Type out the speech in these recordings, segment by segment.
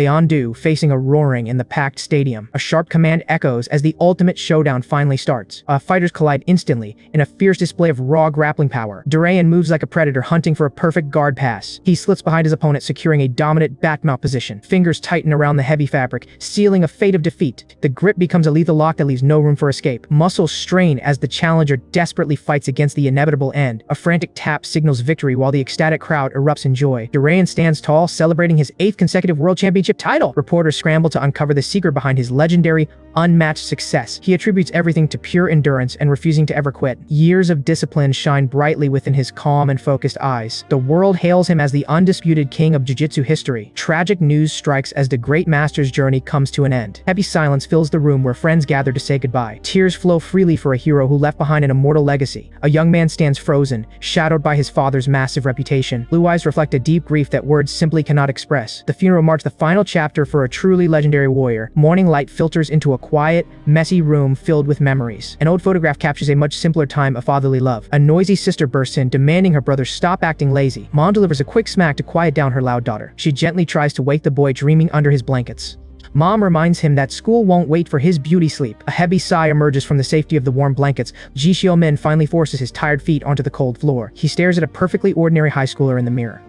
Leon-do facing a roaring in the packed stadium. A sharp command echoes as the ultimate showdown finally starts. Fighters collide instantly in a fierce display of raw grappling power. Durayan moves like a predator hunting for a perfect guard pass. He slips behind his opponent, securing a dominant back-mount position. Fingers tighten around the heavy fabric, sealing a fate of defeat. The grip becomes a lethal lock that leaves no room for escape. Muscles strain as the challenger desperately fights against the inevitable end. A frantic tap signals victory while the ecstatic crowd erupts in joy. Durayan stands tall, celebrating his 8th consecutive world championship title. Reporters scramble to uncover the secret behind his legendary, unmatched success. He attributes everything to pure endurance and refusing to ever quit. Years of discipline shine brightly within his calm and focused eyes. The world hails him as the undisputed king of jiu-jitsu history. Tragic news strikes as the great master's journey comes to an end. Heavy silence fills the room where friends gather to say goodbye. Tears flow freely for a hero who left behind an immortal legacy. A young man stands frozen, shadowed by his father's massive reputation. Blue eyes reflect a deep grief that words simply cannot express. The funeral marks the final chapter for a truly legendary warrior. Morning light filters into a quiet, messy room filled with memories. An old photograph captures a much simpler time of fatherly love. A noisy sister bursts in, demanding her brother stop acting lazy. Mom delivers a quick smack to quiet down her loud daughter. She gently tries to wake the boy dreaming under his blankets. Mom reminds him that school won't wait for his beauty sleep. A heavy sigh emerges from the safety of the warm blankets. Ji Xiaomin finally forces his tired feet onto the cold floor. He stares at a perfectly ordinary high schooler in the mirror.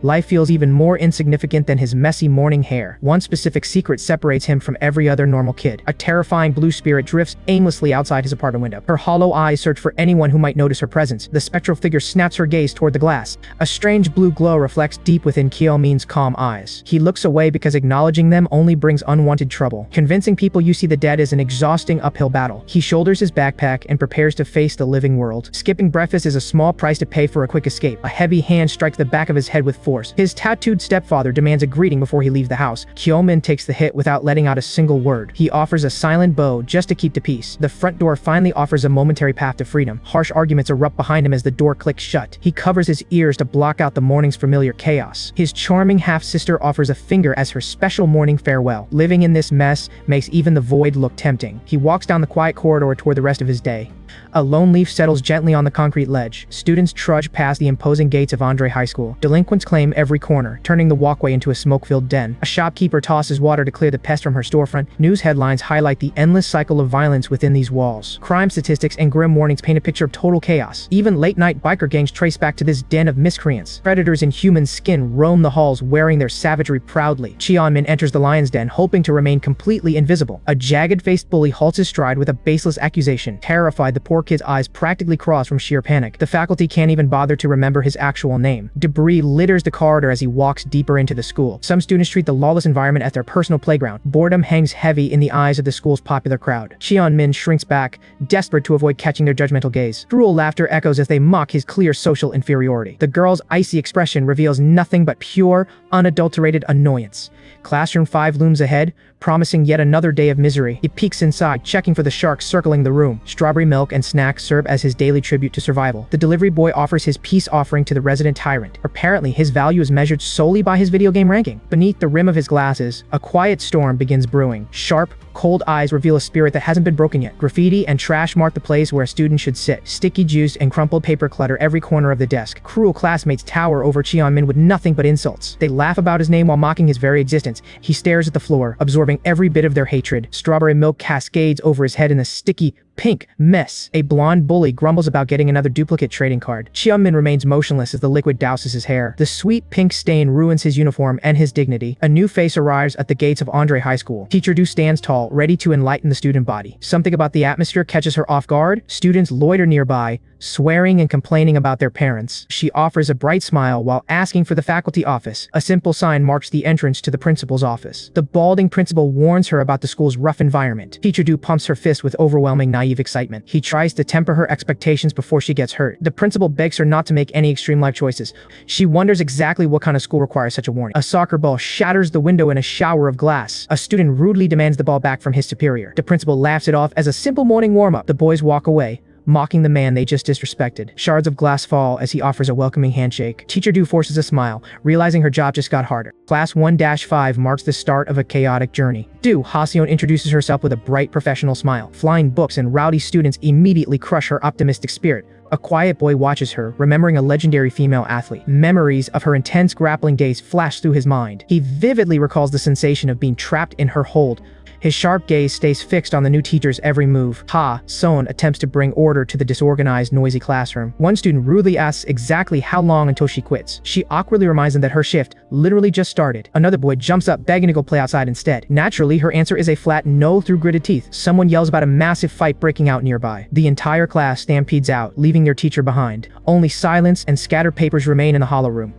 Life feels even more insignificant than his messy morning hair. One specific secret separates him from every other normal kid. A terrifying blue spirit drifts aimlessly outside his apartment window. Her hollow eyes search for anyone who might notice her presence. The spectral figure snaps her gaze toward the glass. A strange blue glow reflects deep within Xiaomin's calm eyes. He looks away because acknowledging them only brings unwanted trouble. Convincing people you see the dead is an exhausting uphill battle. He shoulders his backpack and prepares to face the living world. Skipping breakfast is a small price to pay for a quick escape. A heavy hand strikes the back of his head with force. His tattooed stepfather demands a greeting before he leaves the house. Xiaomin takes the hit without letting out a single word. He offers a silent bow just to keep the peace. The front door finally offers a momentary path to freedom. Harsh arguments erupt behind him as the door clicks shut. He covers his ears to block out the morning's familiar chaos. His charming half-sister offers a finger as her special morning farewell. Living in this mess makes even the void look tempting. He walks down the quiet corridor toward the rest of his day. A lone leaf settles gently on the concrete ledge. Students trudge past the imposing gates of Andre High School. Delinquents claim every corner, turning the walkway into a smoke-filled den. A shopkeeper tosses water to clear the pest from her storefront. News headlines highlight the endless cycle of violence within these walls. Crime statistics and grim warnings paint a picture of total chaos. Even late-night biker gangs trace back to this den of miscreants. Predators in human skin roam the halls wearing their savagery proudly. Xiaomin enters the lion's den, hoping to remain completely invisible. A jagged-faced bully halts his stride with a baseless accusation. Terrified, the poor kid's eyes practically cross from sheer panic. The faculty can't even bother to remember his actual name. Debris litters the corridor as he walks deeper into the school. Some students treat the lawless environment as their personal playground. Boredom hangs heavy in the eyes of the school's popular crowd. Xiaomin shrinks back, desperate to avoid catching their judgmental gaze. Cruel laughter echoes as they mock his clear social inferiority. The girl's icy expression reveals nothing but pure, unadulterated annoyance. Classroom 5 looms ahead, promising yet another day of misery. He peeks inside, checking for the sharks circling the room. Strawberry milk and snacks serve as his daily tribute to survival. The delivery boy offers his peace offering to the resident tyrant. Apparently, his value is measured solely by his video game ranking. Beneath the rim of his glasses, a quiet storm begins brewing. Sharp, cold eyes reveal a spirit that hasn't been broken yet. Graffiti and trash mark the place where a student should sit. Sticky juice and crumpled paper clutter every corner of the desk. Cruel classmates tower over Xiaomin with nothing but insults. They laugh about his name while mocking his very existence. He stares at the floor, absorbing every bit of their hatred. Strawberry milk cascades over his head in a sticky, pink mess. A blonde bully grumbles about getting another duplicate trading card. Xiaomin remains motionless as the liquid douses his hair. The sweet pink stain ruins his uniform and his dignity. A new face arrives at the gates of Andre High School. Teacher Du stands tall, ready to enlighten the student body. Something about the atmosphere catches her off guard. Students loiter nearby, swearing and complaining about their parents. She offers a bright smile while asking for the faculty office. A simple sign marks the entrance to the principal's office. The balding principal warns her about the school's rough environment. Teacher Du pumps her fist with overwhelming naive excitement. He tries to temper her expectations before she gets hurt. The principal begs her not to make any extreme life choices. She wonders exactly what kind of school requires such a warning. A soccer ball shatters the window in a shower of glass. A student rudely demands the ball back from his superior. The principal laughs it off as a simple morning warm-up. The boys walk away, mocking the man they just disrespected. Shards of glass fall as he offers a welcoming handshake. Teacher Du forces a smile, realizing her job just got harder. Class 1-5 marks the start of a chaotic journey. Du Haseon introduces herself with a bright professional smile. Flying books and rowdy students immediately crush her optimistic spirit. A quiet boy watches her, remembering a legendary female athlete. Memories of her intense grappling days flash through his mind. He vividly recalls the sensation of being trapped in her hold. His sharp gaze stays fixed on the new teacher's every move. Son attempts to bring order to the disorganized, noisy classroom. One student rudely asks exactly how long until she quits. She awkwardly reminds them that her shift literally just started. Another boy jumps up, begging to go play outside instead. Naturally, her answer is a flat no through gritted teeth. Someone yells about a massive fight breaking out nearby. The entire class stampedes out, leaving their teacher behind. Only silence and scattered papers remain in the hollow room.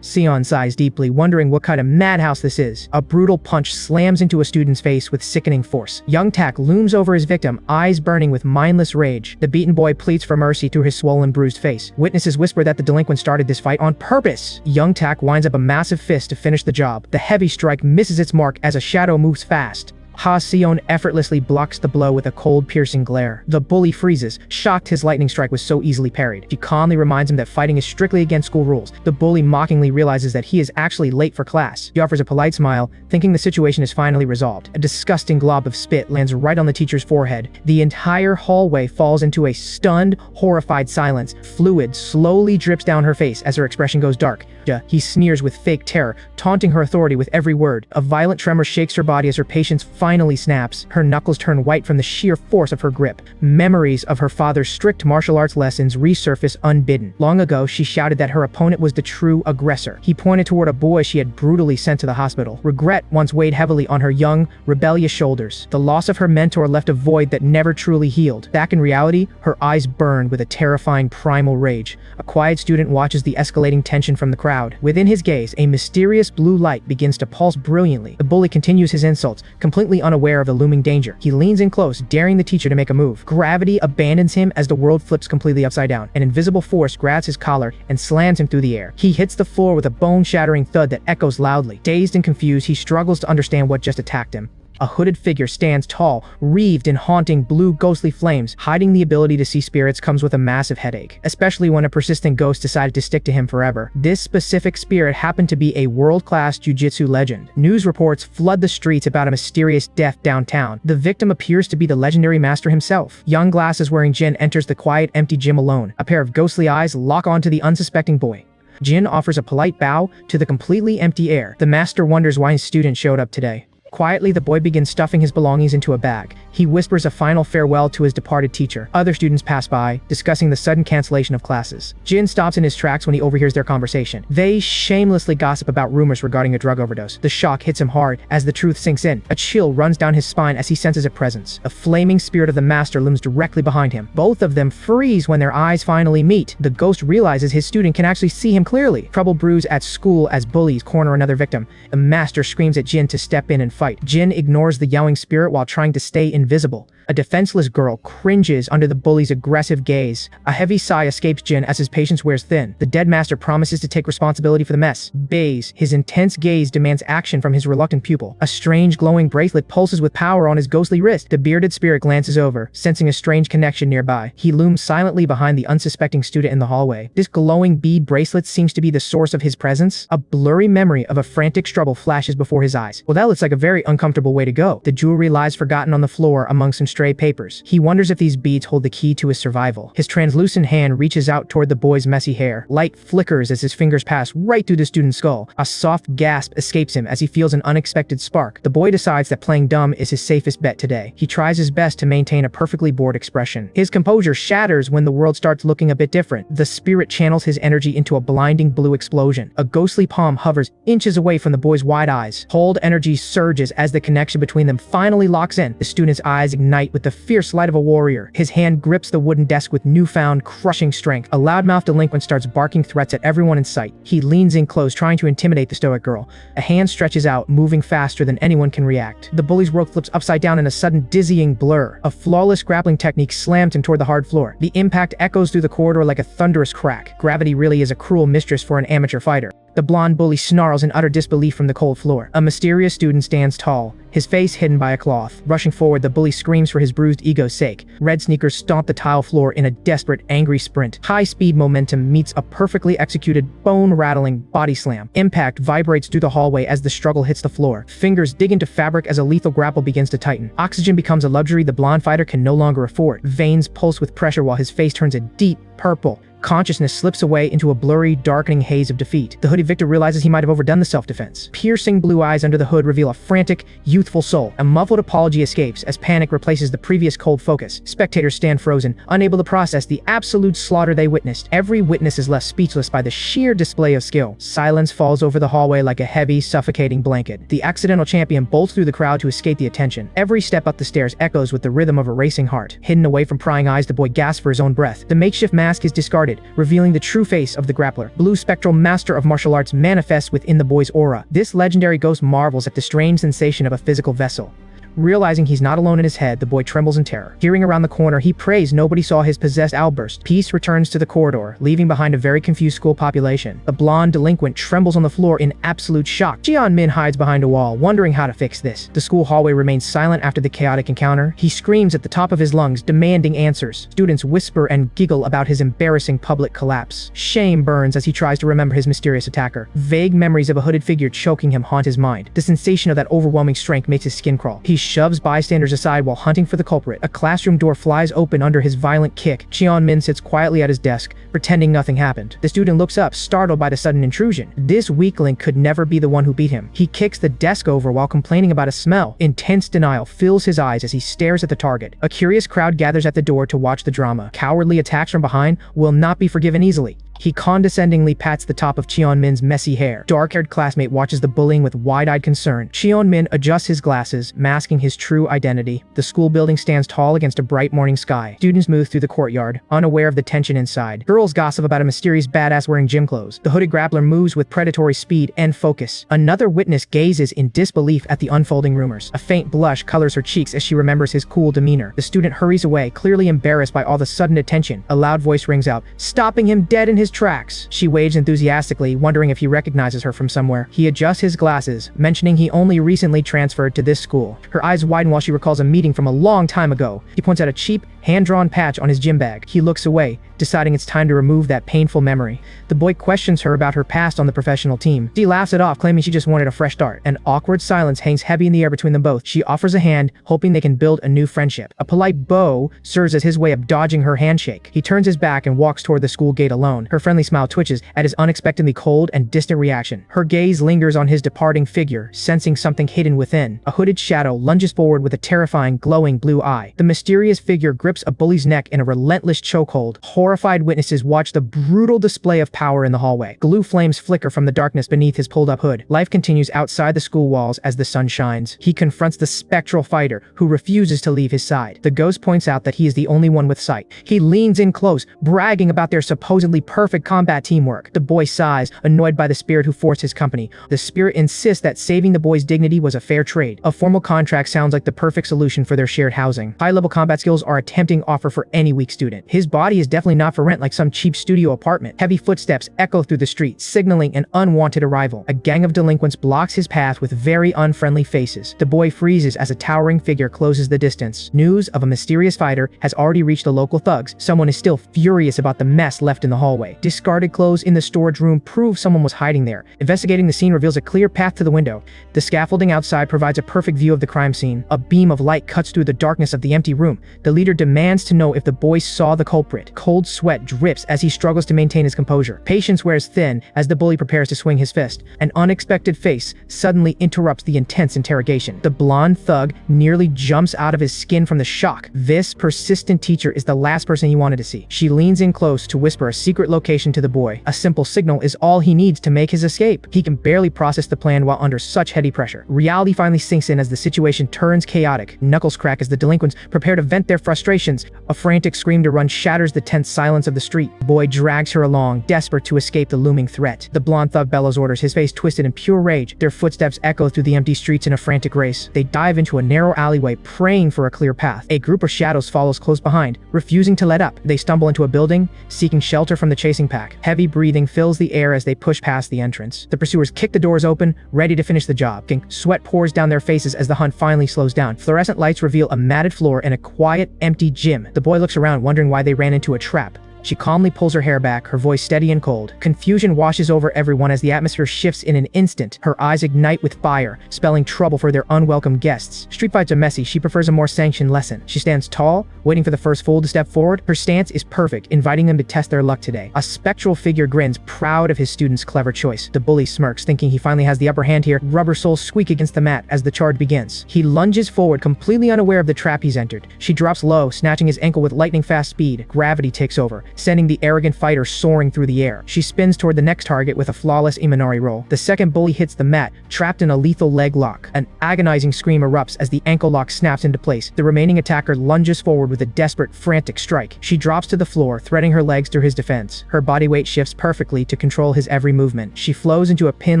Sion sighs deeply, wondering what kind of madhouse this is. A brutal punch slams into a student's face with sickening force. Young Tak looms over his victim, eyes burning with mindless rage. The beaten boy pleads for mercy through his swollen, bruised face. Witnesses whisper that the delinquent started this fight on purpose. Young Tak winds up a massive fist to finish the job. The heavy strike misses its mark as a shadow moves fast. Sion effortlessly blocks the blow with a cold, piercing glare. The bully freezes, shocked his lightning strike was so easily parried. She calmly reminds him that fighting is strictly against school rules. The bully mockingly realizes that he is actually late for class. He offers a polite smile, thinking the situation is finally resolved. A disgusting glob of spit lands right on the teacher's forehead. The entire hallway falls into a stunned, horrified silence. Fluid slowly drips down her face as her expression goes dark. He sneers with fake terror, taunting her authority with every word. A violent tremor shakes her body as her patience finally snaps. Her knuckles turn white from the sheer force of her grip. Memories of her father's strict martial arts lessons resurface unbidden. Long ago, she shouted that her opponent was the true aggressor. He pointed toward a boy she had brutally sent to the hospital. Regret once weighed heavily on her young, rebellious shoulders. The loss of her mentor left a void that never truly healed. Back in reality, her eyes burned with a terrifying primal rage. A quiet student watches the escalating tension from the crowd. Within his gaze, a mysterious blue light begins to pulse brilliantly. The bully continues his insults, completely unaware of the looming danger. He leans in close, daring the teacher to make a move. Gravity abandons him as the world flips completely upside down. An invisible force grabs his collar and slams him through the air. He hits the floor with a bone-shattering thud that echoes loudly. Dazed and confused, he struggles to understand what just attacked him. A hooded figure stands tall, wreathed in haunting blue ghostly flames. Hiding the ability to see spirits comes with a massive headache, especially when a persistent ghost decided to stick to him forever. This specific spirit happened to be a world-class jiu-jitsu legend. News reports flood the streets about a mysterious death downtown. The victim appears to be the legendary master himself. Young glasses-wearing Jin enters the quiet, empty gym alone. A pair of ghostly eyes lock onto the unsuspecting boy. Jin offers a polite bow to the completely empty air. The master wonders why his student showed up today. Quietly, the boy begins stuffing his belongings into a bag. He whispers a final farewell to his departed teacher. Other students pass by, discussing the sudden cancellation of classes. Jin stops in his tracks when he overhears their conversation. They shamelessly gossip about rumors regarding a drug overdose. The shock hits him hard as the truth sinks in. A chill runs down his spine as he senses a presence. A flaming spirit of the master looms directly behind him. Both of them freeze when their eyes finally meet. The ghost realizes his student can actually see him clearly. Trouble brews at school as bullies corner another victim. The master screams at Jin to step in and fight. Jin ignores the yelling spirit while trying to stay invisible. A defenseless girl cringes under the bully's aggressive gaze. A heavy sigh escapes Jin as his patience wears thin. The dead master promises to take responsibility for the mess. Bays, his intense gaze demands action from his reluctant pupil. A strange glowing bracelet pulses with power on his ghostly wrist. The bearded spirit glances over, sensing a strange connection nearby. He looms silently behind the unsuspecting student in the hallway. This glowing bead bracelet seems to be the source of his presence. A blurry memory of a frantic struggle flashes before his eyes. Well, that looks like a very uncomfortable way to go. The jewelry lies forgotten on the floor among some stray papers. He wonders if these beads hold the key to his survival. His translucent hand reaches out toward the boy's messy hair. Light flickers as his fingers pass right through the student's skull. A soft gasp escapes him as he feels an unexpected spark. The boy decides that playing dumb is his safest bet today. He tries his best to maintain a perfectly bored expression. His composure shatters when the world starts looking a bit different. The spirit channels his energy into a blinding blue explosion. A ghostly palm hovers inches away from the boy's wide eyes. Hold energy surges as the connection between them finally locks in. The student's eyes ignite with the fierce light of a warrior. His hand grips the wooden desk with newfound, crushing strength. A loudmouth delinquent starts barking threats at everyone in sight. He leans in close, trying to intimidate the stoic girl. A hand stretches out, moving faster than anyone can react. The bully's world flips upside down in a sudden, dizzying blur. A flawless grappling technique slams him toward the hard floor. The impact echoes through the corridor like a thunderous crack. Gravity really is a cruel mistress for an amateur fighter. The blonde bully snarls in utter disbelief from the cold floor. A mysterious student stands tall, his face hidden by a cloth. Rushing forward, the bully screams for his bruised ego's sake. Red sneakers stomp the tile floor in a desperate, angry sprint. High-speed momentum meets a perfectly executed, bone-rattling body slam. Impact vibrates through the hallway as the struggle hits the floor. Fingers dig into fabric as a lethal grapple begins to tighten. Oxygen becomes a luxury the blonde fighter can no longer afford. Veins pulse with pressure while his face turns a deep purple. Consciousness slips away into a blurry, darkening haze of defeat. The hooded victor realizes he might have overdone the self-defense. Piercing blue eyes under the hood reveal a frantic, youthful soul. A muffled apology escapes as panic replaces the previous cold focus. Spectators stand frozen, unable to process the absolute slaughter they witnessed. Every witness is left speechless by the sheer display of skill. Silence falls over the hallway like a heavy, suffocating blanket. The accidental champion bolts through the crowd to escape the attention. Every step up the stairs echoes with the rhythm of a racing heart. Hidden away from prying eyes, the boy gasps for his own breath. The makeshift mask is discarded, revealing the true face of the grappler. Blue spectral master of martial arts manifests within the boy's aura. This legendary ghost marvels at the strange sensation of a physical vessel. Realizing he's not alone in his head, the boy trembles in terror. Peering around the corner, he prays nobody saw his possessed outburst. Peace returns to the corridor, leaving behind a very confused school population. The blonde delinquent trembles on the floor in absolute shock. Jian-min hides behind a wall, wondering how to fix this. The school hallway remains silent after the chaotic encounter. He screams at the top of his lungs, demanding answers. Students whisper and giggle about his embarrassing public collapse. Shame burns as he tries to remember his mysterious attacker. Vague memories of a hooded figure choking him haunt his mind. The sensation of that overwhelming strength makes his skin crawl. He shoves bystanders aside while hunting for the culprit. A classroom door flies open under his violent kick. Jian-min sits quietly at his desk, pretending nothing happened. The student looks up, startled by the sudden intrusion. This weakling could never be the one who beat him. He kicks the desk over while complaining about a smell. Intense denial fills his eyes as he stares at the target. A curious crowd gathers at the door to watch the drama. Cowardly attacks from behind will not be forgiven easily. He condescendingly pats the top of Jian-min's messy hair. Dark-haired classmate watches the bullying with wide-eyed concern. Jian-min adjusts his glasses, masking his true identity. The school building stands tall against a bright morning sky. Students move through the courtyard, unaware of the tension inside. Girls gossip about a mysterious badass wearing gym clothes. The hooded grappler moves with predatory speed and focus. Another witness gazes in disbelief at the unfolding rumors. A faint blush colors her cheeks as she remembers his cool demeanor. The student hurries away, clearly embarrassed by all the sudden attention. A loud voice rings out, stopping him dead in his tracks. She waves enthusiastically, wondering if he recognizes her from somewhere. He adjusts his glasses, mentioning he only recently transferred to this school. Her eyes widen while she recalls a meeting from a long time ago. He points out a cheap, hand-drawn patch on his gym bag. He looks away, deciding it's time to remove that painful memory. The boy questions her about her past on the professional team. She laughs it off, claiming she just wanted a fresh start. An awkward silence hangs heavy in the air between them both. She offers a hand, hoping they can build a new friendship. A polite bow serves as his way of dodging her handshake. He turns his back and walks toward the school gate alone. Her friendly smile twitches at his unexpectedly cold and distant reaction. Her gaze lingers on his departing figure, sensing something hidden within. A hooded shadow lunges forward with a terrifying, glowing blue eye. The mysterious figure grips a bully's neck in a relentless chokehold. Horrified witnesses watch the brutal display of power in the hallway. Glue flames flicker from the darkness beneath his pulled-up hood. Life continues outside the school walls as the sun shines. He confronts the spectral fighter, who refuses to leave his side. The ghost points out that he is the only one with sight. He leans in close, bragging about their supposedly perfect combat teamwork. The boy sighs, annoyed by the spirit who forced his company. The spirit insists that saving the boy's dignity was a fair trade. A formal contract sounds like the perfect solution for their shared housing. High-level combat skills are a tempting offer for any weak student. His body is definitely not for rent like some cheap studio apartment. Heavy footsteps echo through the street, signaling an unwanted arrival. A gang of delinquents blocks his path with very unfriendly faces. The boy freezes as a towering figure closes the distance. News of a mysterious fighter has already reached the local thugs. Someone is still furious about the mess left in the hallway. Discarded clothes in the storage room prove someone was hiding there. Investigating the scene reveals a clear path to the window. The scaffolding outside provides a perfect view of the crime scene. A beam of light cuts through the darkness of the empty room. The leader demands to know if the boy saw the culprit. Cold sweat drips as he struggles to maintain his composure. Patience wears thin as the bully prepares to swing his fist. An unexpected face suddenly interrupts the intense interrogation. The blonde thug nearly jumps out of his skin from the shock. This persistent teacher is the last person he wanted to see. She leans in close to whisper a secret location to the boy. A simple signal is all he needs to make his escape. He can barely process the plan while under such heady pressure. Reality finally sinks in as the situation turns chaotic. Knuckles crack as the delinquents prepare to vent their frustration Preparations. A frantic scream to run shatters the tense silence of the street. The boy drags her along, desperate to escape the looming threat. The blonde thug bellows orders, his face twisted in pure rage. Their footsteps echo through the empty streets in a frantic race. They dive into a narrow alleyway, praying for a clear path. A group of shadows follows close behind, refusing to let up. They stumble into a building, seeking shelter from the chasing pack. Heavy breathing fills the air as they push past the entrance. The pursuers kick the doors open, ready to finish the job. Sweat pours down their faces as the hunt finally slows down. Fluorescent lights reveal a matted floor and a quiet, empty gym. The boy looks around, wondering why they ran into a trap. She calmly pulls her hair back, her voice steady and cold. Confusion washes over everyone as the atmosphere shifts in an instant. Her eyes ignite with fire, spelling trouble for their unwelcome guests. Street fights are messy. She prefers a more sanctioned lesson. She stands tall, waiting for the first fool to step forward. Her stance is perfect, inviting them to test their luck today. A spectral figure grins, proud of his student's clever choice. The bully smirks, thinking he finally has the upper hand here. Rubber soles squeak against the mat as the charge begins. He lunges forward, completely unaware of the trap he's entered. She drops low, snatching his ankle with lightning-fast speed. Gravity takes over, sending the arrogant fighter soaring through the air. She spins toward the next target with a flawless Imanari roll. The second bully hits the mat, trapped in a lethal leg lock. An agonizing scream erupts as the ankle lock snaps into place. The remaining attacker lunges forward with a desperate, frantic strike. She drops to the floor, threading her legs through his defense. Her body weight shifts perfectly to control his every movement. She flows into a pin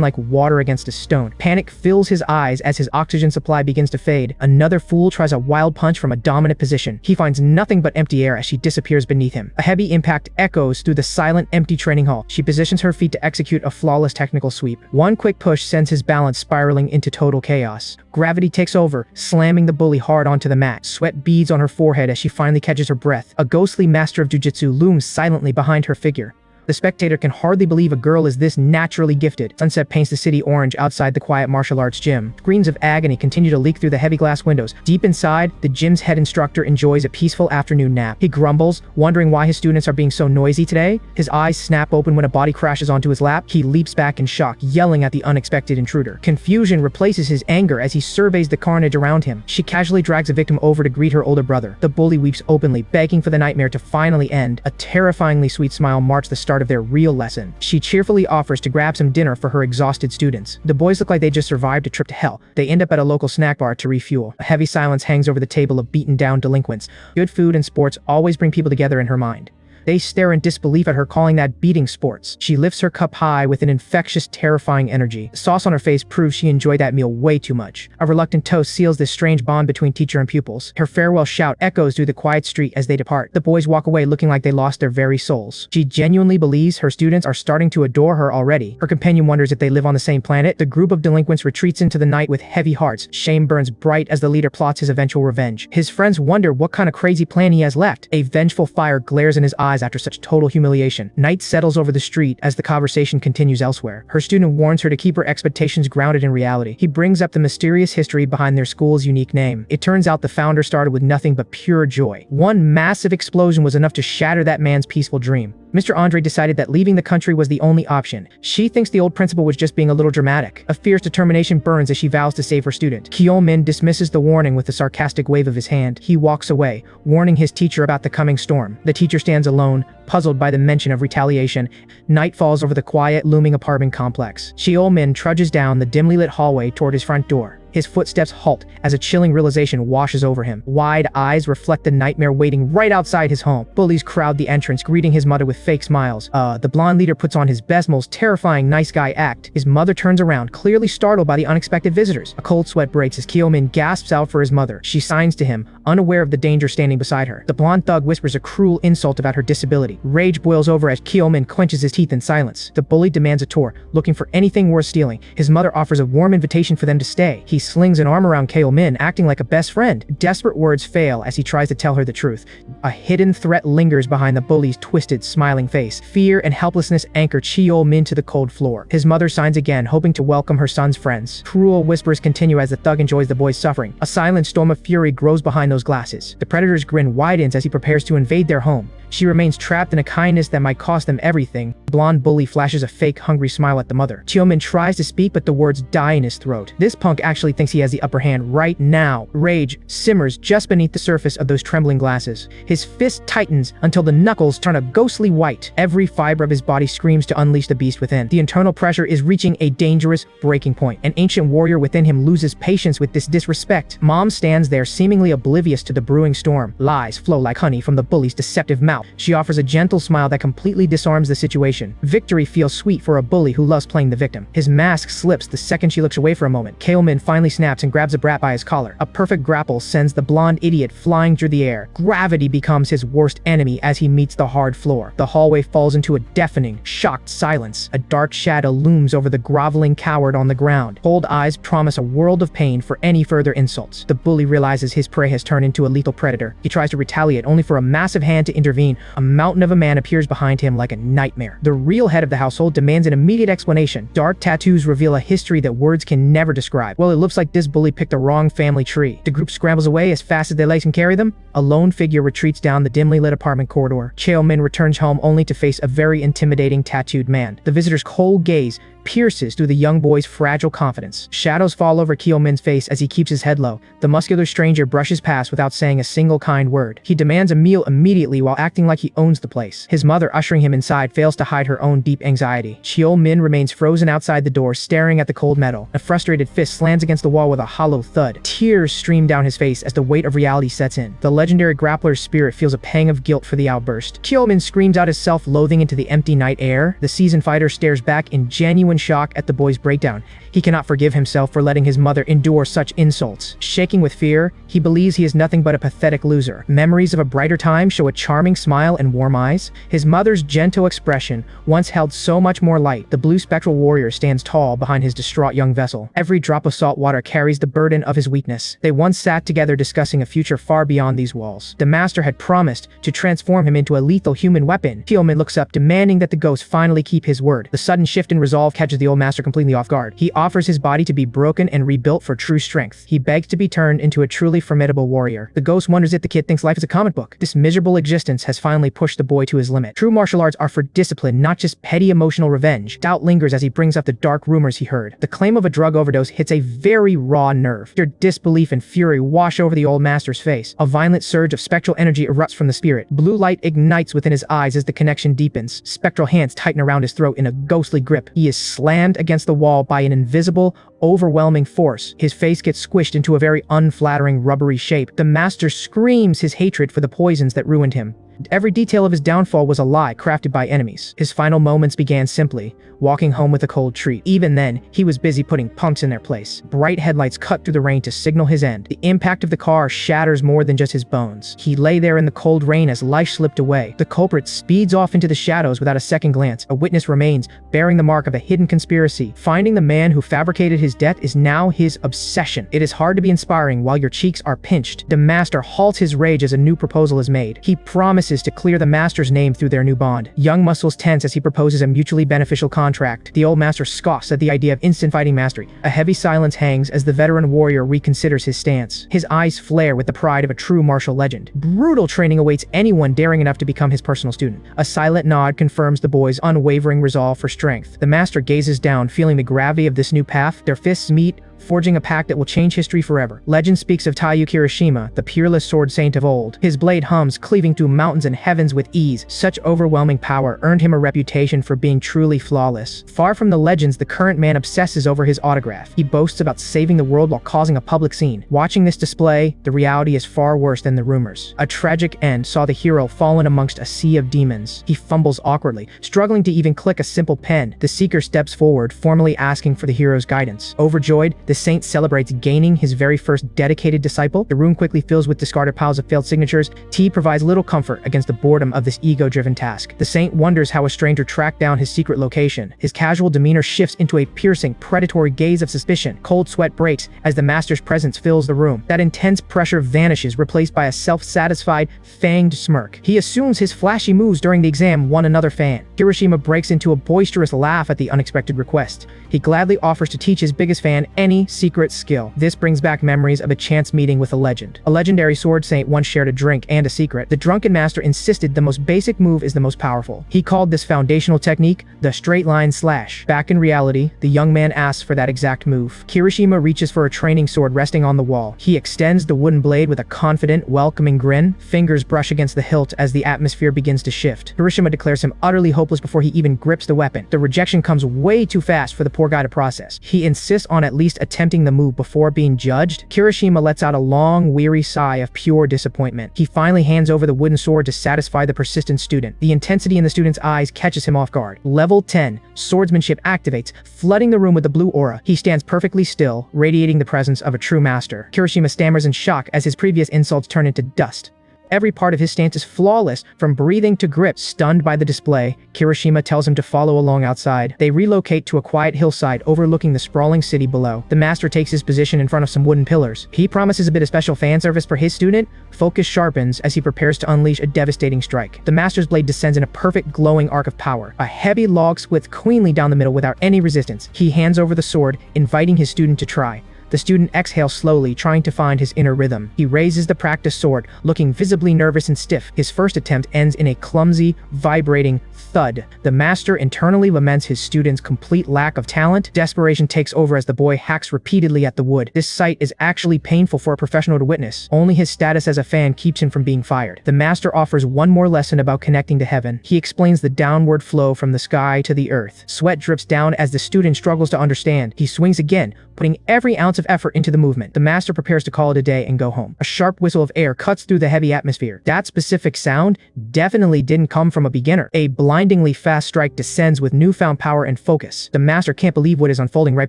like water against a stone. Panic fills his eyes as his oxygen supply begins to fade. Another fool tries a wild punch from a dominant position. He finds nothing but empty air as she disappears beneath him. A heavy impact echoes through the silent, empty training hall. She positions her feet to execute a flawless technical sweep. One quick push sends his balance spiraling into total chaos. Gravity takes over, slamming the bully hard onto the mat. Sweat beads on her forehead as she finally catches her breath. A ghostly master of jujitsu looms silently behind her figure. The spectator can hardly believe a girl is this naturally gifted. Sunset paints the city orange outside the quiet martial arts gym. Screams of agony continue to leak through the heavy glass windows. Deep inside, the gym's head instructor enjoys a peaceful afternoon nap. He grumbles, wondering why his students are being so noisy today. His eyes snap open when a body crashes onto his lap. He leaps back in shock, yelling at the unexpected intruder. Confusion replaces his anger as he surveys the carnage around him. She casually drags the victim over to greet her older brother. The bully weeps openly, begging for the nightmare to finally end. A terrifyingly sweet smile marks the start of their real lesson. She cheerfully offers to grab some dinner for her exhausted students. The boys look like they just survived a trip to hell. They end up at a local snack bar to refuel. A heavy silence hangs over the table of beaten down delinquents. Good food and sports always bring people together in her mind. They stare in disbelief at her, calling that beating sports. She lifts her cup high with an infectious, terrifying energy. The sauce on her face proves she enjoyed that meal way too much. A reluctant toast seals this strange bond between teacher and pupils. Her farewell shout echoes through the quiet street as they depart. The boys walk away looking like they lost their very souls. She genuinely believes her students are starting to adore her already. Her companion wonders if they live on the same planet. The group of delinquents retreats into the night with heavy hearts. Shame burns bright as the leader plots his eventual revenge. His friends wonder what kind of crazy plan he has left. A vengeful fire glares in his eyes after such total humiliation. Night settles over the street as the conversation continues elsewhere. Her student warns her to keep her expectations grounded in reality. He brings up the mysterious history behind their school's unique name. It turns out the founder started with nothing but pure joy. One massive explosion was enough to shatter that man's peaceful dream. Mr. Andre decided that leaving the country was the only option. She thinks the old principal was just being a little dramatic. A fierce determination burns as she vows to save her student. Kyo-min dismisses the warning with a sarcastic wave of his hand. He walks away, warning his teacher about the coming storm. The teacher stands alone, puzzled by the mention of retaliation. Night falls over the quiet, looming apartment complex. Kyo-min trudges down the dimly lit hallway toward his front door. His footsteps halt as a chilling realization washes over him. Wide eyes reflect the nightmare waiting right outside his home. Bullies crowd the entrance, greeting his mother with fake smiles. The blonde leader puts on his best, most terrifying nice guy act. His mother turns around, clearly startled by the unexpected visitors. A cold sweat breaks as Kyo-min gasps out for his mother. She signs to him, unaware of the danger standing beside her. The blonde thug whispers a cruel insult about her disability. Rage boils over as Kyo-min clenches his teeth in silence. The bully demands a tour, looking for anything worth stealing. His mother offers a warm invitation for them to stay. He slings an arm around Kyo-min, acting like a best friend. Desperate words fail as he tries to tell her the truth. A hidden threat lingers behind the bully's twisted, smiling face. Fear and helplessness anchor Kyo-min to the cold floor. His mother signs again, hoping to welcome her son's friends. Cruel whispers continue as the thug enjoys the boy's suffering. A silent storm of fury grows behind those glasses. The predator's grin widens as he prepares to invade their home. she remains trapped in a kindness that might cost them everything. The blonde bully flashes a fake hungry smile at the mother. Cheomin tries to speak, but the words die in his throat. This punk actually thinks he has the upper hand right now. Rage simmers just beneath the surface of those trembling glasses. His fist tightens until the knuckles turn a ghostly white. Every fiber of his body screams to unleash the beast within. The internal pressure is reaching a dangerous breaking point. An ancient warrior within him loses patience with this disrespect. Mom stands there seemingly oblivious to the brewing storm. Lies flow like honey from the bully's deceptive mouth. She offers a gentle smile that completely disarms the situation. Victory feels sweet for a bully who loves playing the victim. His mask slips the second she looks away for a moment. Cheomin finally snaps and grabs a brat by his collar. A perfect grapple sends the blonde idiot flying through the air. Gravity becomes his worst enemy as he meets the hard floor. The hallway falls into a deafening, shocked silence. A dark shadow looms over the groveling coward on the ground. Cold eyes promise a world of pain for any further insults. The bully realizes his prey has turned into a lethal predator. He tries to retaliate, only for a massive hand to intervene. A mountain of a man appears behind him like a nightmare. The real head of the household demands an immediate explanation. Dark tattoos reveal a history that words can never describe. Well, it looks like this bully picked the wrong family tree. The group scrambles away as fast as their legs can carry them. A lone figure retreats down the dimly lit apartment corridor. Cheomin returns home only to face a very intimidating tattooed man. The visitor's cold gaze pierces through the young boy's fragile confidence. Shadows fall over Cheomin's face as he keeps his head low. The muscular stranger brushes past without saying a single kind word. He demands a meal immediately while acting like he owns the place. His mother, ushering him inside, fails to hide her own deep anxiety. Cheomin remains frozen outside the door, staring at the cold metal. A frustrated fist slams against the wall with a hollow thud. Tears stream down his face as the weight of reality sets in. The legendary grappler's spirit feels a pang of guilt for the outburst. Cheomin screams out his self-loathing into the empty night air. The seasoned fighter stares back in genuine shock at the boy's breakdown. He cannot forgive himself for letting his mother endure such insults. Shaking with fear, he believes he is nothing but a pathetic loser. Memories of a brighter time show a charming smile and warm eyes. His mother's gentle expression once held so much more light. The blue spectral warrior stands tall behind his distraught young vessel. Every drop of salt water carries the burden of his weakness. They once sat together discussing a future far beyond these walls. The master had promised to transform him into a lethal human weapon. Cheomin looks up, demanding that the ghost finally keep his word. The sudden shift in resolve catches the old master completely off guard. He offers his body to be broken and rebuilt for true strength. He begs to be turned into a truly formidable warrior. The ghost wonders if the kid thinks life is a comic book. This miserable existence has finally pushed the boy to his limit. True martial arts are for discipline, not just petty emotional revenge. Doubt lingers as he brings up the dark rumors he heard. The claim of a drug overdose hits a very raw nerve. Their disbelief and fury wash over the old master's face. A violent surge of spectral energy erupts from the spirit. Blue light ignites within his eyes as the connection deepens. Spectral hands tighten around his throat in a ghostly grip. He is slammed against the wall by an invisible, overwhelming force. His face gets squished into a very unflattering rubbery shape. The master screams his hatred for the poisons that ruined him. Every detail of his downfall was a lie crafted by enemies. His final moments began simply, walking home with a cold treat. Even then, he was busy putting punks in their place. Bright headlights cut through the rain to signal his end. The impact of the car shatters more than just his bones. He lay there in the cold rain as life slipped away. The culprit speeds off into the shadows without a second glance. A witness remains, bearing the mark of a hidden conspiracy. Finding the man who fabricated his death is now his obsession. It is hard to be inspiring while your cheeks are pinched. The master halts his rage as a new proposal is made. He promises to clear the master's name through their new bond. Young muscles tense as he proposes a mutually beneficial contract. The old master scoffs at the idea of instant fighting mastery. A heavy silence hangs as the veteran warrior reconsiders his stance. His eyes flare with the pride of a true martial legend. Brutal training awaits anyone daring enough to become his personal student. A silent nod confirms the boy's unwavering resolve for strength. The master gazes down, feeling the gravity of this new path. Their fists meet, forging a pact that will change history forever. Legend speaks of Taiyu Kirishima, the peerless sword saint of old. His blade hums, cleaving through mountains and heavens with ease. Such overwhelming power earned him a reputation for being truly flawless. Far from the legends, the current man obsesses over his autograph. He boasts about saving the world while causing a public scene. Watching this display, the reality is far worse than the rumors. A tragic end saw the hero fallen amongst a sea of demons. He fumbles awkwardly, struggling to even click a simple pen. The seeker steps forward, formally asking for the hero's guidance. Overjoyed, the saint celebrates gaining his very first dedicated disciple. The room quickly fills with discarded piles of failed signatures. Tea provides little comfort against the boredom of this ego-driven task. The saint wonders how a stranger tracked down his secret location. His casual demeanor shifts into a piercing, predatory gaze of suspicion. Cold sweat breaks as the master's presence fills the room. That intense pressure vanishes, replaced by a self-satisfied, fanged smirk. He assumes his flashy moves during the exam won another fan. Kirishima breaks into a boisterous laugh at the unexpected request. He gladly offers to teach his biggest fan any tiny, secret skill. This brings back memories of a chance meeting with a legend. A legendary sword saint once shared a drink and a secret. The drunken master insisted the most basic move is the most powerful. He called this foundational technique the straight line slash. Back in reality, the young man asks for that exact move. Kirishima reaches for a training sword resting on the wall. He extends the wooden blade with a confident, welcoming grin. Fingers brush against the hilt as the atmosphere begins to shift. Kirishima declares him utterly hopeless before he even grips the weapon. The rejection comes way too fast for the poor guy to process. He insists on at least attempting the move before being judged. Kirishima lets out a long, weary sigh of pure disappointment. He finally hands over the wooden sword to satisfy the persistent student. The intensity in the student's eyes catches him off guard. Level 10. Swordsmanship activates, flooding the room with the blue aura. He stands perfectly still, radiating the presence of a true master. Kirishima stammers in shock as his previous insults turn into dust. Every part of his stance is flawless, from breathing to grip. Stunned by the display, Kirishima tells him to follow along outside. They relocate to a quiet hillside overlooking the sprawling city below. The master takes his position in front of some wooden pillars. He promises a bit of special fan service for his student. Focus sharpens as he prepares to unleash a devastating strike. The master's blade descends in a perfect glowing arc of power. A heavy log splits cleanly down the middle without any resistance. He hands over the sword, inviting his student to try. The student exhales slowly, trying to find his inner rhythm. He raises the practiced sword, looking visibly nervous and stiff. His first attempt ends in a clumsy, vibrating thud. The master internally laments his student's complete lack of talent. Desperation takes over as the boy hacks repeatedly at the wood. This sight is actually painful for a professional to witness. Only his status as a fan keeps him from being fired. The master offers one more lesson about connecting to heaven. He explains the downward flow from the sky to the earth. Sweat drips down as the student struggles to understand. He swings again, putting every ounce of effort into the movement. The master prepares to call it a day and go home. A sharp whistle of air cuts through the heavy atmosphere. That specific sound definitely didn't come from a beginner. A blindingly fast strike descends with newfound power and focus. The master can't believe what is unfolding right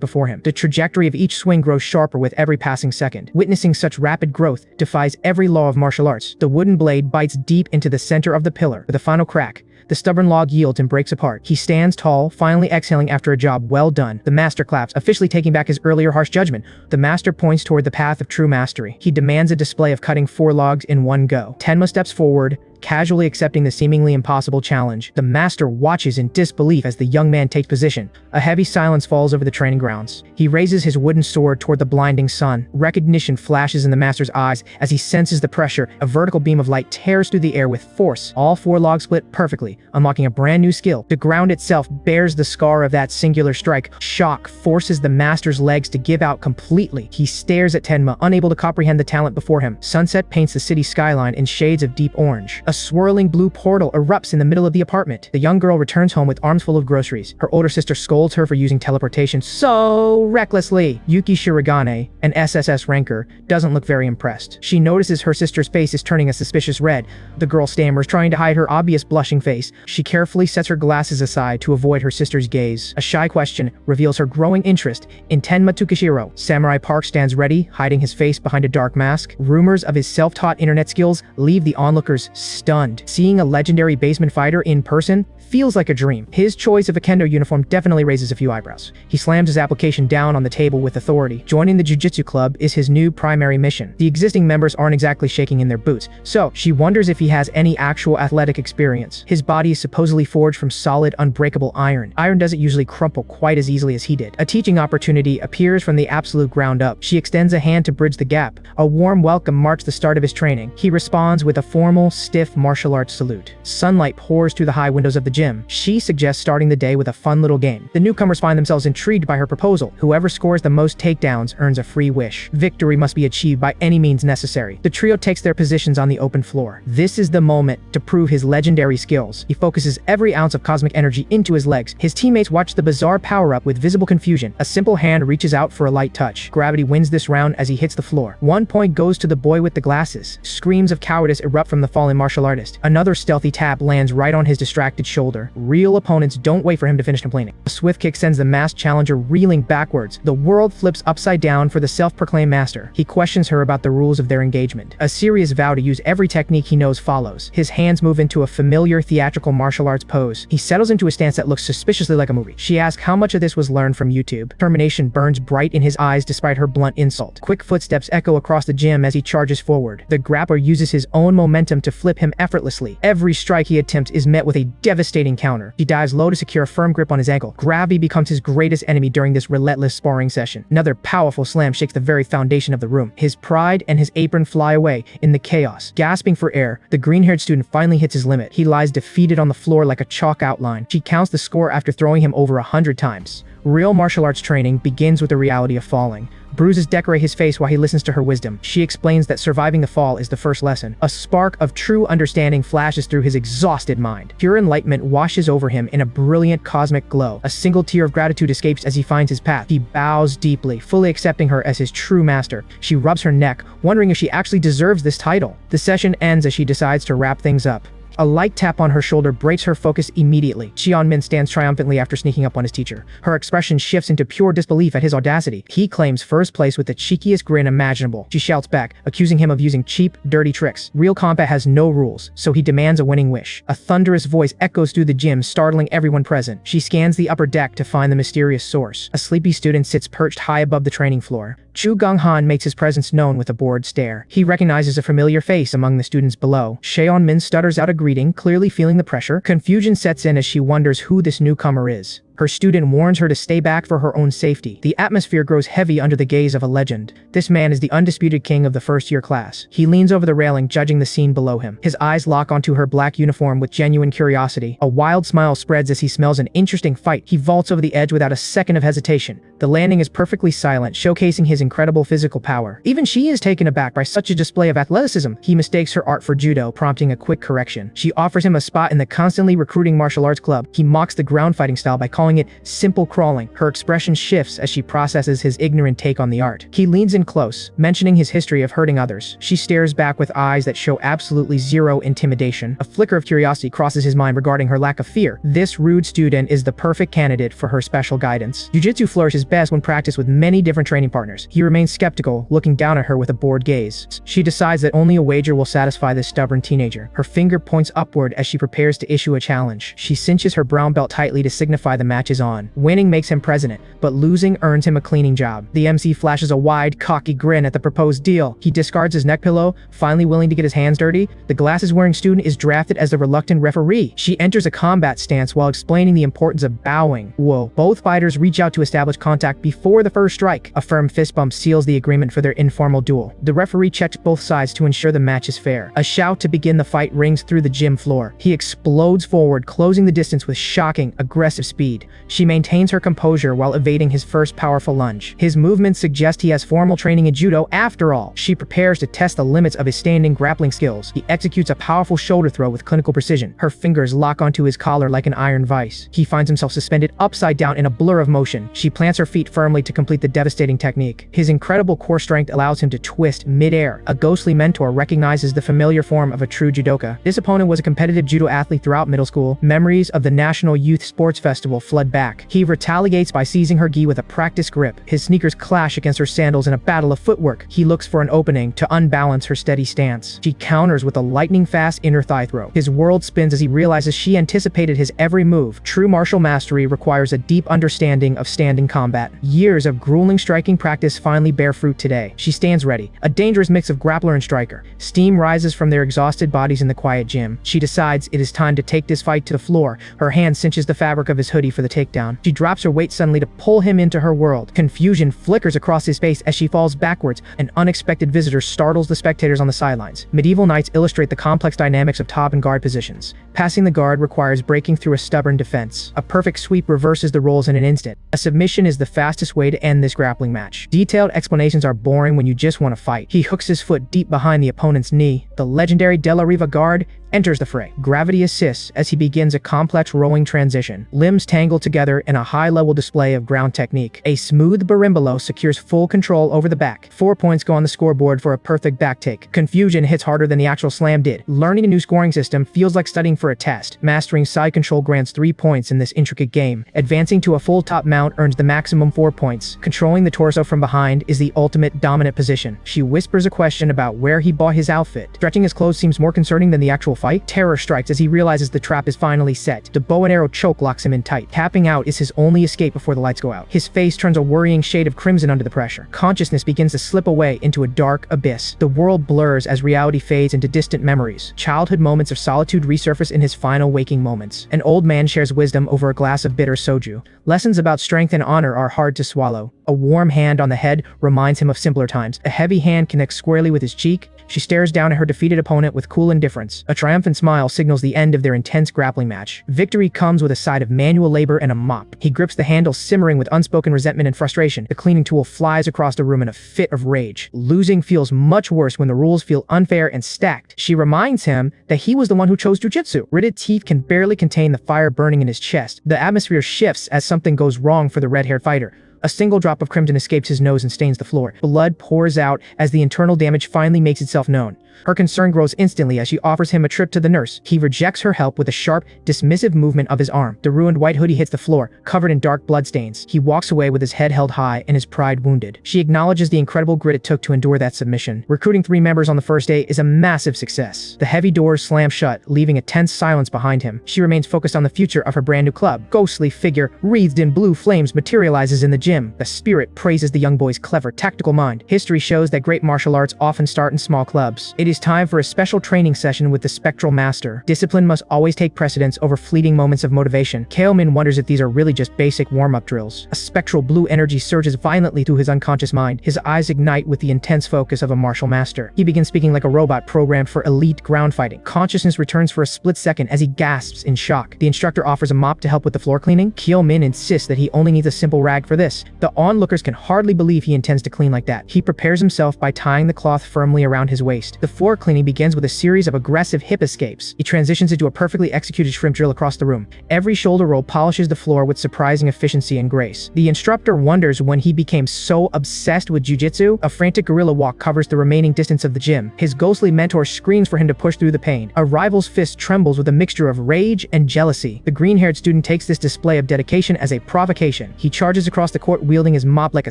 before him. The trajectory of each swing grows sharper with every passing second. Witnessing such rapid growth defies every law of martial arts. The wooden blade bites deep into the center of the pillar. With a final crack, the stubborn log yields and breaks apart. He stands tall, finally exhaling after a job well done. The master claps, officially taking back his earlier harsh judgment. The master points toward the path of true mastery. He demands a display of cutting 4 logs in one go. Tenma steps forward, casually accepting the seemingly impossible challenge. The master watches in disbelief as the young man takes position. A heavy silence falls over the training grounds. He raises his wooden sword toward the blinding sun. Recognition flashes in the master's eyes as he senses the pressure. A vertical beam of light tears through the air with force. All 4 logs split perfectly, unlocking a brand new skill. The ground itself bears the scar of that singular strike. Shock forces the master's legs to give out completely. He stares at Tenma, unable to comprehend the talent before him. Sunset paints the city skyline in shades of deep orange. A swirling blue portal erupts in the middle of the apartment. The young girl returns home with arms full of groceries. Her older sister scolds her for using teleportation so recklessly. Yuki Shirogane, an SSS ranker, doesn't look very impressed. She notices her sister's face is turning a suspicious red. The girl stammers, trying to hide her obvious blushing face. She carefully sets her glasses aside to avoid her sister's gaze. A shy question reveals her growing interest in Tenma Tukishiro. Samurai Park stands ready, hiding his face behind a dark mask. Rumors of his self-taught internet skills leave the onlookers stunned. Seeing a legendary basement fighter in person feels like a dream. His choice of a kendo uniform definitely raises a few eyebrows. He slams his application down on the table with authority. Joining the jiu-jitsu club is his new primary mission. The existing members aren't exactly shaking in their boots, so she wonders if he has any actual athletic experience. His body is supposedly forged from solid, unbreakable iron. Iron doesn't usually crumple quite as easily as he did. A teaching opportunity appears from the absolute ground up. She extends a hand to bridge the gap. A warm welcome marks the start of his training. He responds with a formal, stiff martial arts salute. Sunlight pours through the high windows of the gym. She suggests starting the day with a fun little game. The newcomers find themselves intrigued by her proposal. Whoever scores the most takedowns earns a free wish. Victory must be achieved by any means necessary. The trio takes their positions on the open floor. This is the moment to prove his legendary skills. He focuses every ounce of cosmic energy into his legs. His teammates watch the bizarre power-up with visible confusion. A simple hand reaches out for a light touch. Gravity wins this round as he hits the floor. 1 point goes to the boy with the glasses. Screams of cowardice erupt from the fallen martial artist. Another stealthy tap lands right on his distracted shoulder. Real opponents don't wait for him to finish complaining. A swift kick sends the masked challenger reeling backwards. The world flips upside down for the self-proclaimed master. He questions her about the rules of their engagement. A serious vow to use every technique he knows follows. His hands move into a familiar theatrical martial arts pose. He settles into a stance that looks suspiciously like a movie. She asks how much of this was learned from YouTube. Determination burns bright in his eyes despite her blunt insult. Quick footsteps echo across the gym as he charges forward. The grappler uses his own momentum to flip him effortlessly. Every strike he attempts is met with a devastating devastating counter. He dives low to secure a firm grip on his ankle. Gravity becomes his greatest enemy during this relentless sparring session. Another powerful slam shakes the very foundation of the room. His pride and his apron fly away in the chaos. Gasping for air, the green-haired student finally hits his limit. He lies defeated on the floor like a chalk outline. She counts the score after throwing him over 100 times. Real martial arts training begins with the reality of falling. Bruises decorate his face while he listens to her wisdom. She explains that surviving the fall is the first lesson. A spark of true understanding flashes through his exhausted mind. Pure enlightenment washes over him in a brilliant cosmic glow. A single tear of gratitude escapes as he finds his path. He bows deeply, fully accepting her as his true master. She rubs her neck, wondering if she actually deserves this title. The session ends as she decides to wrap things up. A light tap on her shoulder breaks her focus immediately. Min stands triumphantly after sneaking up on his teacher. Her expression shifts into pure disbelief at his audacity. He claims first place with the cheekiest grin imaginable. She shouts back, accusing him of using cheap, dirty tricks. Real combat has no rules, so he demands a winning wish. A thunderous voice echoes through the gym, startling everyone present. She scans the upper deck to find the mysterious source. A sleepy student sits perched high above the training floor. Chu Gonghan makes his presence known with a bored stare. He recognizes a familiar face among the students below. Min stutters out a greeting, clearly feeling the pressure. Confusion sets in as she wonders who this newcomer is. Her student warns her to stay back for her own safety. The atmosphere grows heavy under the gaze of a legend. This man is the undisputed king of the first-year class. He leans over the railing, judging the scene below him. His eyes lock onto her black uniform with genuine curiosity. A wild smile spreads as he smells an interesting fight. He vaults over the edge without a second of hesitation. The landing is perfectly silent, showcasing his incredible physical power. Even she is taken aback by such a display of athleticism. He mistakes her art for judo, prompting a quick correction. She offers him a spot in the constantly recruiting martial arts club. He mocks the ground fighting style by calling it simple crawling. Her expression shifts as she processes his ignorant take on the art. He leans in close, mentioning his history of hurting others. She stares back with eyes that show absolutely zero intimidation. A flicker of curiosity crosses his mind regarding her lack of fear. This rude student is the perfect candidate for her special guidance. Jiu-jitsu flourishes best when practiced with many different training partners. He remains skeptical, looking down at her with a bored gaze. She decides that only a wager will satisfy this stubborn teenager. Her finger points upward as she prepares to issue a challenge. She cinches her brown belt tightly to signify the match is on. Winning makes him president, but losing earns him a cleaning job. The MC flashes a wide, cocky grin at the proposed deal. He discards his neck pillow, finally willing to get his hands dirty. The glasses-wearing student is drafted as the reluctant referee. She enters a combat stance while explaining the importance of bowing. Whoa. Both fighters reach out to establish contact before the first strike. A firm fist bump seals the agreement for their informal duel. The referee checks both sides to ensure the match is fair. A shout to begin the fight rings through the gym floor. He explodes forward, closing the distance with shocking, aggressive speed. She maintains her composure while evading his first powerful lunge. His movements suggest he has formal training in judo after all. She prepares to test the limits of his standing grappling skills. He executes a powerful shoulder throw with clinical precision. Her fingers lock onto his collar like an iron vise. He finds himself suspended upside down in a blur of motion. She plants her feet firmly to complete the devastating technique. His incredible core strength allows him to twist mid-air. A ghostly mentor recognizes the familiar form of a true judoka. This opponent was a competitive judo athlete throughout middle school. Memories of the National Youth Sports Festival flood back. He retaliates by seizing her gi with a practiced grip. His sneakers clash against her sandals in a battle of footwork. He looks for an opening to unbalance her steady stance. She counters with a lightning-fast inner thigh throw. His world spins as he realizes she anticipated his every move. True martial mastery requires a deep understanding of standing combat. Years of grueling striking practice finally bear fruit today. She stands ready, a dangerous mix of grappler and striker. Steam rises from their exhausted bodies in the quiet gym. She decides it is time to take this fight to the floor. Her hand cinches the fabric of his hoodie for the takedown. She drops her weight suddenly to pull him into her world. Confusion flickers across his face as she falls backwards. An unexpected visitor startles the spectators on the sidelines. Medieval knights illustrate the complex dynamics of top and guard positions. Passing the guard requires breaking through a stubborn defense. A perfect sweep reverses the roles in an instant. A submission is the fastest way to end this grappling match. Detailed explanations are boring when you just want to fight. He hooks his foot deep behind the opponent's knee. The legendary De La Riva guard enters the fray. Gravity assists as he begins a complex rolling transition. Limbs tangle together in a high-level display of ground technique. A smooth berimbolo secures full control over the back. 4 points go on the scoreboard for a perfect back take. Confusion hits harder than the actual slam did. Learning a new scoring system feels like studying for a test. Mastering side control grants 3 points in this intricate game. Advancing to a full top mount earns the maximum 4 points. Controlling the torso from behind is the ultimate dominant position. She whispers a question about where he bought his outfit. Stretching his clothes seems more concerning than the actual fight? Terror strikes as he realizes the trap is finally set. The bow and arrow choke locks him in tight. Tapping out is his only escape before the lights go out. His face turns a worrying shade of crimson under the pressure. Consciousness begins to slip away into a dark abyss. The world blurs as reality fades into distant memories. Childhood moments of solitude resurface in his final waking moments. An old man shares wisdom over a glass of bitter soju. Lessons about strength and honor are hard to swallow. A warm hand on the head reminds him of simpler times. A heavy hand connects squarely with his cheek. She stares down at her defeated opponent with cool indifference. A triumphant smile signals the end of their intense grappling match. Victory comes with a side of manual labor and a mop. He grips the handle, simmering with unspoken resentment and frustration. The cleaning tool flies across the room in a fit of rage. Losing feels much worse when the rules feel unfair and stacked. She reminds him that he was the one who chose jujitsu. Gritted teeth can barely contain the fire burning in his chest. The atmosphere shifts as something goes wrong for the red-haired fighter. A single drop of crimson escapes his nose and stains the floor. Blood pours out as the internal damage finally makes itself known. Her concern grows instantly as she offers him a trip to the nurse. He rejects her help with a sharp, dismissive movement of his arm. The ruined white hoodie hits the floor, covered in dark bloodstains. He walks away with his head held high and his pride wounded. She acknowledges the incredible grit it took to endure that submission. Recruiting 3 members on the first day is a massive success. The heavy doors slam shut, leaving a tense silence behind him. She remains focused on the future of her brand new club. Ghostly figure, wreathed in blue flames, materializes in the gym. The spirit praises the young boy's clever, tactical mind. History shows that great martial arts often start in small clubs. It is time for a special training session with the spectral master. Discipline must always take precedence over fleeting moments of motivation. Kailmin wonders if these are really just basic warm-up drills. A spectral blue energy surges violently through his unconscious mind. His eyes ignite with the intense focus of a martial master. He begins speaking like a robot programmed for elite ground fighting. Consciousness returns for a split second as he gasps in shock. The instructor offers a mop to help with the floor cleaning. Kailmin insists that he only needs a simple rag for this. The onlookers can hardly believe he intends to clean like that. He prepares himself by tying the cloth firmly around his waist. The floor cleaning begins with a series of aggressive hip escapes. He transitions into a perfectly executed shrimp drill across the room. Every shoulder roll polishes the floor with surprising efficiency and grace. The instructor wonders when he became so obsessed with jujitsu. A frantic gorilla walk covers the remaining distance of the gym. His ghostly mentor screams for him to push through the pain. A rival's fist trembles with a mixture of rage and jealousy. The green-haired student takes this display of dedication as a provocation. He charges across the court wielding his mop like a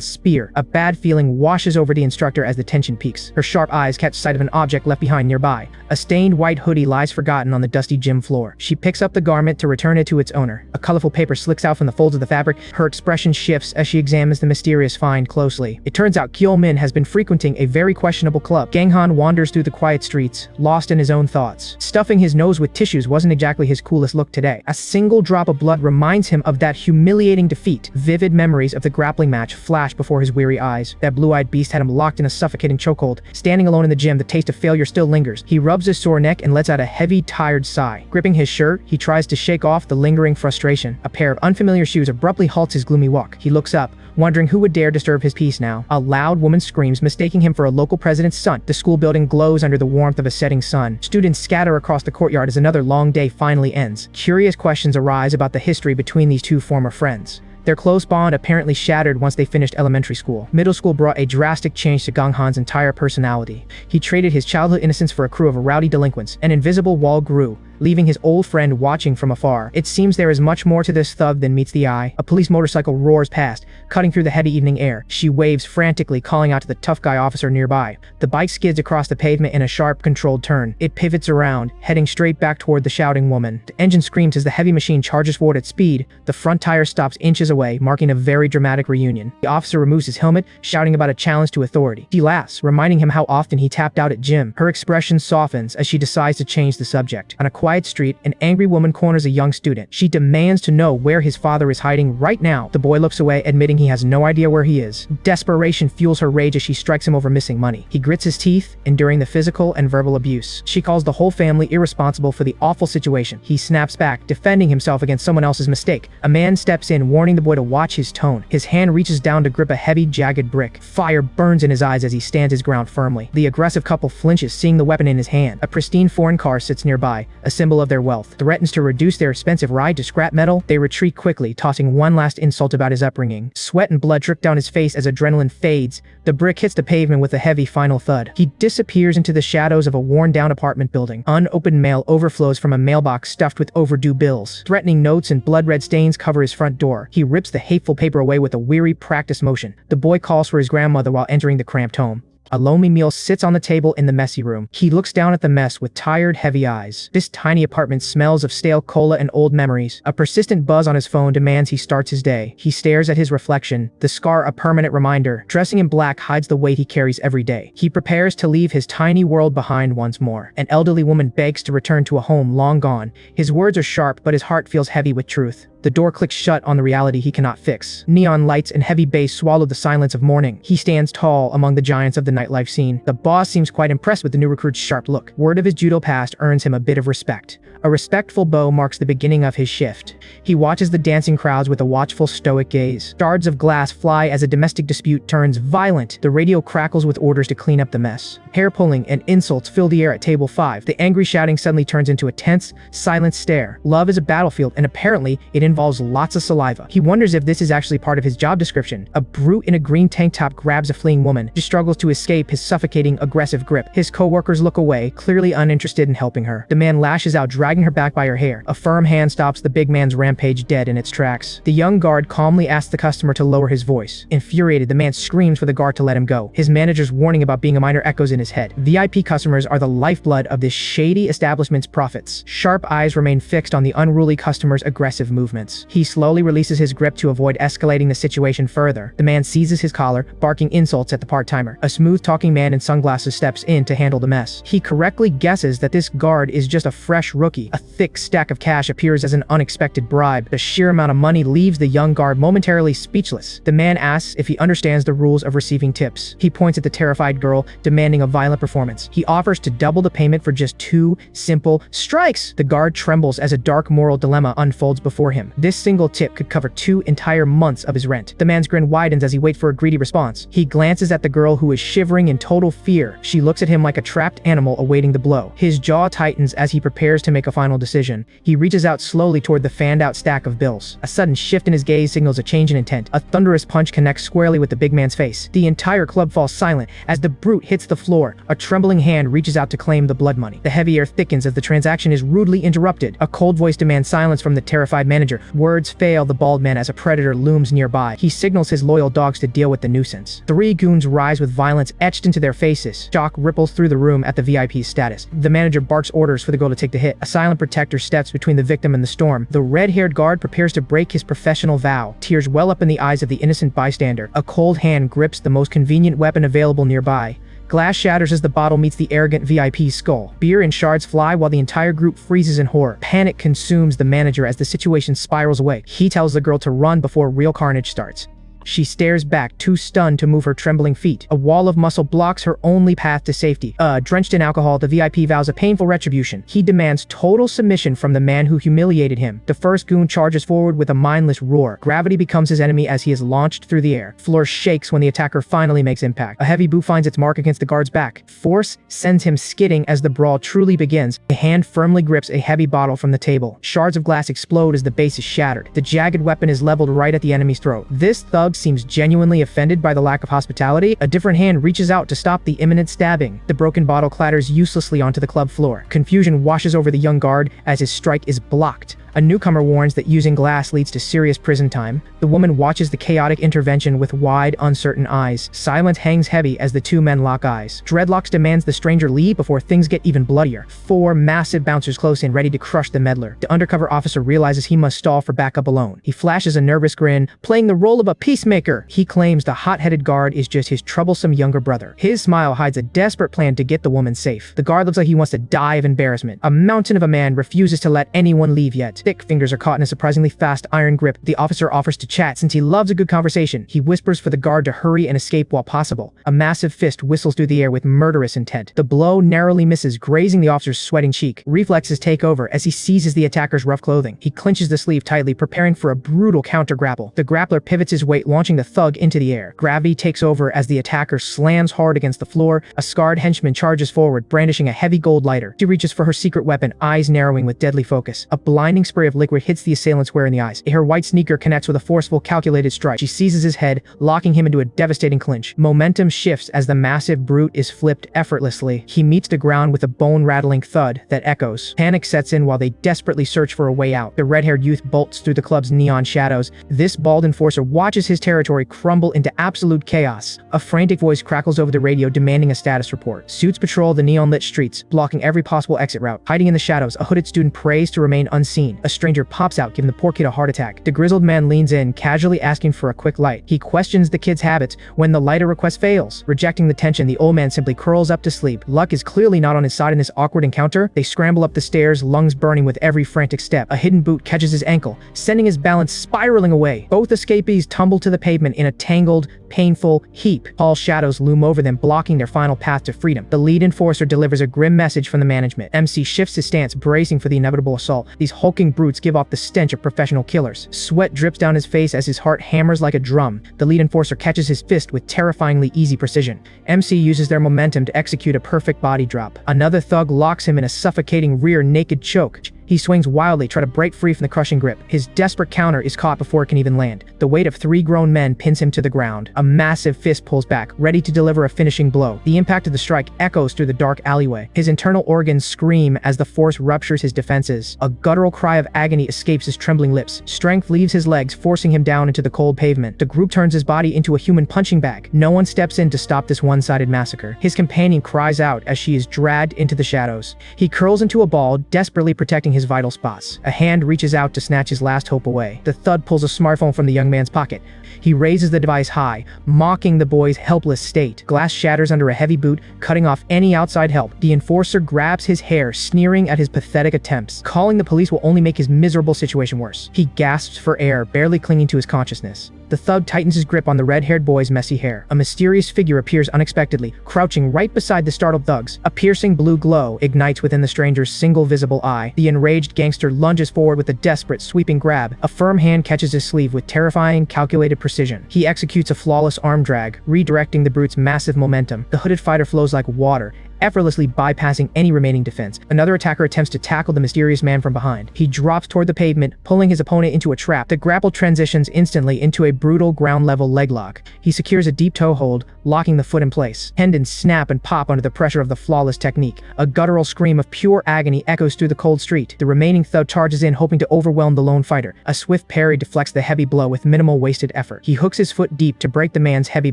spear. A bad feeling washes over the instructor as the tension peaks. Her sharp eyes catch sight of an object left behind nearby. A stained white hoodie lies forgotten on the dusty gym floor. She picks up the garment to return it to its owner. A colorful paper slicks out from the folds of the fabric. Her expression shifts as she examines the mysterious find closely. It turns out Kailmin has been frequenting a very questionable club. Ganghan wanders through the quiet streets, lost in his own thoughts. Stuffing his nose with tissues wasn't exactly his coolest look today. A single drop of blood reminds him of that humiliating defeat. Vivid memories of the grappling match flash before his weary eyes. That blue-eyed beast had him locked in a suffocating chokehold. Standing alone in the gym, the taste of failure still lingers. He rubs his sore neck and lets out a heavy, tired sigh. Gripping his shirt, he tries to shake off the lingering frustration. A pair of unfamiliar shoes abruptly halts his gloomy walk. He looks up, wondering who would dare disturb his peace now. A loud woman screams, mistaking him for a local president's son. The school building glows under the warmth of a setting sun. Students scatter across the courtyard as another long day finally ends. Curious questions arise about the history between these two former friends. Their close bond apparently shattered once they finished elementary school. Middle school brought a drastic change to Ganghan's entire personality. He traded his childhood innocence for a crew of rowdy delinquents. An invisible wall grew, leaving his old friend watching from afar. It seems there is much more to this thug than meets the eye. A police motorcycle roars past, cutting through the heady evening air. She waves frantically, calling out to the tough guy officer nearby. The bike skids across the pavement in a sharp, controlled turn. It pivots around, heading straight back toward the shouting woman. The engine screams as the heavy machine charges forward at speed. The front tire stops inches away, marking a very dramatic reunion. The officer removes his helmet, shouting about a challenge to authority. She laughs, reminding him how often he tapped out at gym. Her expression softens as she decides to change the subject. On a quiet street, an angry woman corners a young student. She demands to know where his father is hiding right now. The boy looks away, admitting he has no idea where he is. Desperation fuels her rage as she strikes him over missing money. He grits his teeth, enduring the physical and verbal abuse. She calls the whole family irresponsible for the awful situation. He snaps back, defending himself against someone else's mistake. A man steps in, warning the boy to watch his tone. His hand reaches down to grip a heavy, jagged brick. Fire burns in his eyes as he stands his ground firmly. The aggressive couple flinches, seeing the weapon in his hand. A pristine foreign car sits nearby, a symbol of their wealth. Threatens to reduce their expensive ride to scrap metal. They retreat quickly, tossing one last insult about his upbringing. Sweat and blood drip down his face as adrenaline fades. The brick hits the pavement with a heavy final thud. He disappears into the shadows of a worn-down apartment building. Unopened mail overflows from a mailbox stuffed with overdue bills. Threatening notes and blood-red stains cover his front door. He rips the hateful paper away with a weary, practiced motion. The boy calls for his grandmother while entering the cramped home. A lonely meal sits on the table in the messy room. He looks down at the mess with tired, heavy eyes. This tiny apartment smells of stale cola and old memories. A persistent buzz on his phone demands he starts his day. He stares at his reflection, the scar a permanent reminder. Dressing in black hides the weight he carries every day. He prepares to leave his tiny world behind once more. An elderly woman begs to return to a home long gone. His words are sharp, but his heart feels heavy with truth. The door clicks shut on the reality he cannot fix. Neon lights and heavy bass swallow the silence of morning. He stands tall among the giants of the nightlife scene. The boss seems quite impressed with the new recruit's sharp look. Word of his judo past earns him a bit of respect. A respectful bow marks the beginning of his shift. He watches the dancing crowds with a watchful, stoic gaze. Shards of glass fly as a domestic dispute turns violent. The radio crackles with orders to clean up the mess. Hair pulling and insults fill the air at table 5. The angry shouting suddenly turns into a tense, silent stare. Love is a battlefield, and apparently it involves lots of saliva. He wonders if this is actually part of his job description. A brute in a green tank top grabs a fleeing woman. She struggles to escape his suffocating, aggressive grip. His co-workers look away, clearly uninterested in helping her. The man lashes out, dragging her back by her hair. A firm hand stops the big man's rampage dead in its tracks. The young guard calmly asks the customer to lower his voice. Infuriated, the man screams for the guard to let him go. His manager's warning about being a minor echoes in his head. VIP customers are the lifeblood of this shady establishment's profits. Sharp eyes remain fixed on the unruly customer's aggressive movements. He slowly releases his grip to avoid escalating the situation further. The man seizes his collar, barking insults at the part-timer. A smooth-talking man in sunglasses steps in to handle the mess. He correctly guesses that this guard is just a fresh rookie. A thick stack of cash appears as an unexpected bribe. The sheer amount of money leaves the young guard momentarily speechless. The man asks if he understands the rules of receiving tips. He points at the terrified girl, demanding a violent performance. He offers to double the payment for just 2 simple strikes. The guard trembles as a dark moral dilemma unfolds before him. This single tip could cover 2 entire months of his rent. The man's grin widens as he waits for a greedy response. He glances at the girl who is shivering in total fear. She looks at him like a trapped animal awaiting the blow. His jaw tightens as he prepares to make a final decision. He reaches out slowly toward the fanned-out stack of bills. A sudden shift in his gaze signals a change in intent. A thunderous punch connects squarely with the big man's face. The entire club falls silent as the brute hits the floor. A trembling hand reaches out to claim the blood money. The heavy air thickens as the transaction is rudely interrupted. A cold voice demands silence from the terrified manager. Words fail the bald man as a predator looms nearby. He signals his loyal dogs to deal with the nuisance. 3 goons rise with violence etched into their faces. Shock ripples through the room at the VIP's status. The manager barks orders for the girl to take the hit. A silent protector steps between the victim and the storm. The red-haired guard prepares to break his professional vow. Tears well up in the eyes of the innocent bystander. A cold hand grips the most convenient weapon available nearby. Glass shatters as the bottle meets the arrogant VIP's skull. Beer and shards fly while the entire group freezes in horror. Panic consumes the manager as the situation spirals away. He tells the girl to run before real carnage starts. She stares back, too stunned to move her trembling feet. A wall of muscle blocks her only path to safety. Drenched in alcohol, the VIP vows a painful retribution. He demands total submission from the man who humiliated him. The first goon charges forward with a mindless roar. Gravity becomes his enemy as he is launched through the air. Floor shakes when the attacker finally makes impact. A heavy boot finds its mark against the guard's back. Force sends him skidding as the brawl truly begins. A hand firmly grips a heavy bottle from the table. Shards of glass explode as the base is shattered. The jagged weapon is leveled right at the enemy's throat. This thug seems genuinely offended by the lack of hospitality. A different hand reaches out to stop the imminent stabbing. The broken bottle clatters uselessly onto the club floor. Confusion washes over the young guard as his strike is blocked. A newcomer warns that using glass leads to serious prison time. The woman watches the chaotic intervention with wide, uncertain eyes. Silence hangs heavy as the 2 men lock eyes. Dreadlocks demands the stranger leave before things get even bloodier. 4 massive bouncers close in, ready to crush the meddler. The undercover officer realizes he must stall for backup alone. He flashes a nervous grin, playing the role of a peacemaker. He claims the hot-headed guard is just his troublesome younger brother. His smile hides a desperate plan to get the woman safe. The guard looks like he wants to die of embarrassment. A mountain of a man refuses to let anyone leave yet. Thick fingers are caught in a surprisingly fast iron grip. The officer offers to chat since he loves a good conversation. He whispers for the guard to hurry and escape while possible. A massive fist whistles through the air with murderous intent. The blow narrowly misses, grazing the officer's sweating cheek. Reflexes take over as he seizes the attacker's rough clothing. He clenches the sleeve tightly, preparing for a brutal counter-grapple. The grappler pivots his weight, launching the thug into the air. Gravity takes over as the attacker slams hard against the floor. A scarred henchman charges forward, brandishing a heavy gold lighter. She reaches for her secret weapon, eyes narrowing with deadly focus. A blinding spray of liquid hits the assailant square in the eyes. Her white sneaker connects with a forceful, calculated strike. She seizes his head, locking him into a devastating clinch. Momentum shifts as the massive brute is flipped effortlessly. He meets the ground with a bone-rattling thud that echoes. Panic sets in while they desperately search for a way out. The red-haired youth bolts through the club's neon shadows. This bald enforcer watches his territory crumble into absolute chaos. A frantic voice crackles over the radio demanding a status report. Suits patrol the neon-lit streets, blocking every possible exit route. Hiding in the shadows, a hooded student prays to remain unseen. A stranger pops out, giving the poor kid a heart attack. The grizzled man leans in, casually asking for a quick light. He questions the kid's habits when the lighter request fails. Rejecting the tension, the old man simply curls up to sleep. Luck is clearly not on his side in this awkward encounter. They scramble up the stairs, lungs burning with every frantic step. A hidden boot catches his ankle, sending his balance spiraling away. Both escapees tumble to the pavement in a tangled, painful heap. Tall shadows loom over them, blocking their final path to freedom. The lead enforcer delivers a grim message from the management. MC shifts his stance, bracing for the inevitable assault. These hulking brutes give off the stench of professional killers. Sweat drips down his face as his heart hammers like a drum. The lead enforcer catches his fist with terrifyingly easy precision. MC uses their momentum to execute a perfect body drop. Another thug locks him in a suffocating rear naked choke. He swings wildly, trying to break free from the crushing grip. His desperate counter is caught before it can even land. The weight of 3 grown men pins him to the ground. A massive fist pulls back, ready to deliver a finishing blow. The impact of the strike echoes through the dark alleyway. His internal organs scream as the force ruptures his defenses. A guttural cry of agony escapes his trembling lips. Strength leaves his legs, forcing him down into the cold pavement. The group turns his body into a human punching bag. No one steps in to stop this one-sided massacre. His companion cries out as she is dragged into the shadows. He curls into a ball, desperately protecting his vital spots. A hand reaches out to snatch his last hope away. The thud pulls a smartphone from the young man's pocket. He raises the device high, mocking the boy's helpless state. Glass shatters under a heavy boot, cutting off any outside help. The enforcer grabs his hair, sneering at his pathetic attempts. Calling the police will only make his miserable situation worse. He gasps for air, barely clinging to his consciousness. The thug tightens his grip on the red-haired boy's messy hair. A mysterious figure appears unexpectedly, crouching right beside the startled thugs. A piercing blue glow ignites within the stranger's single visible eye. The enraged gangster lunges forward with a desperate, sweeping grab. A firm hand catches his sleeve with terrifying, calculated precision. He executes a flawless arm drag, redirecting the brute's massive momentum. The hooded fighter flows like water, effortlessly bypassing any remaining defense. Another attacker attempts to tackle the mysterious man from behind. He drops toward the pavement, pulling his opponent into a trap. The grapple transitions instantly into a brutal ground-level leg lock. He secures a deep toe hold, locking the foot in place. Tendons snap and pop under the pressure of the flawless technique. A guttural scream of pure agony echoes through the cold street. The remaining thug charges in, hoping to overwhelm the lone fighter. A swift parry deflects the heavy blow with minimal wasted effort. He hooks his foot deep to break the man's heavy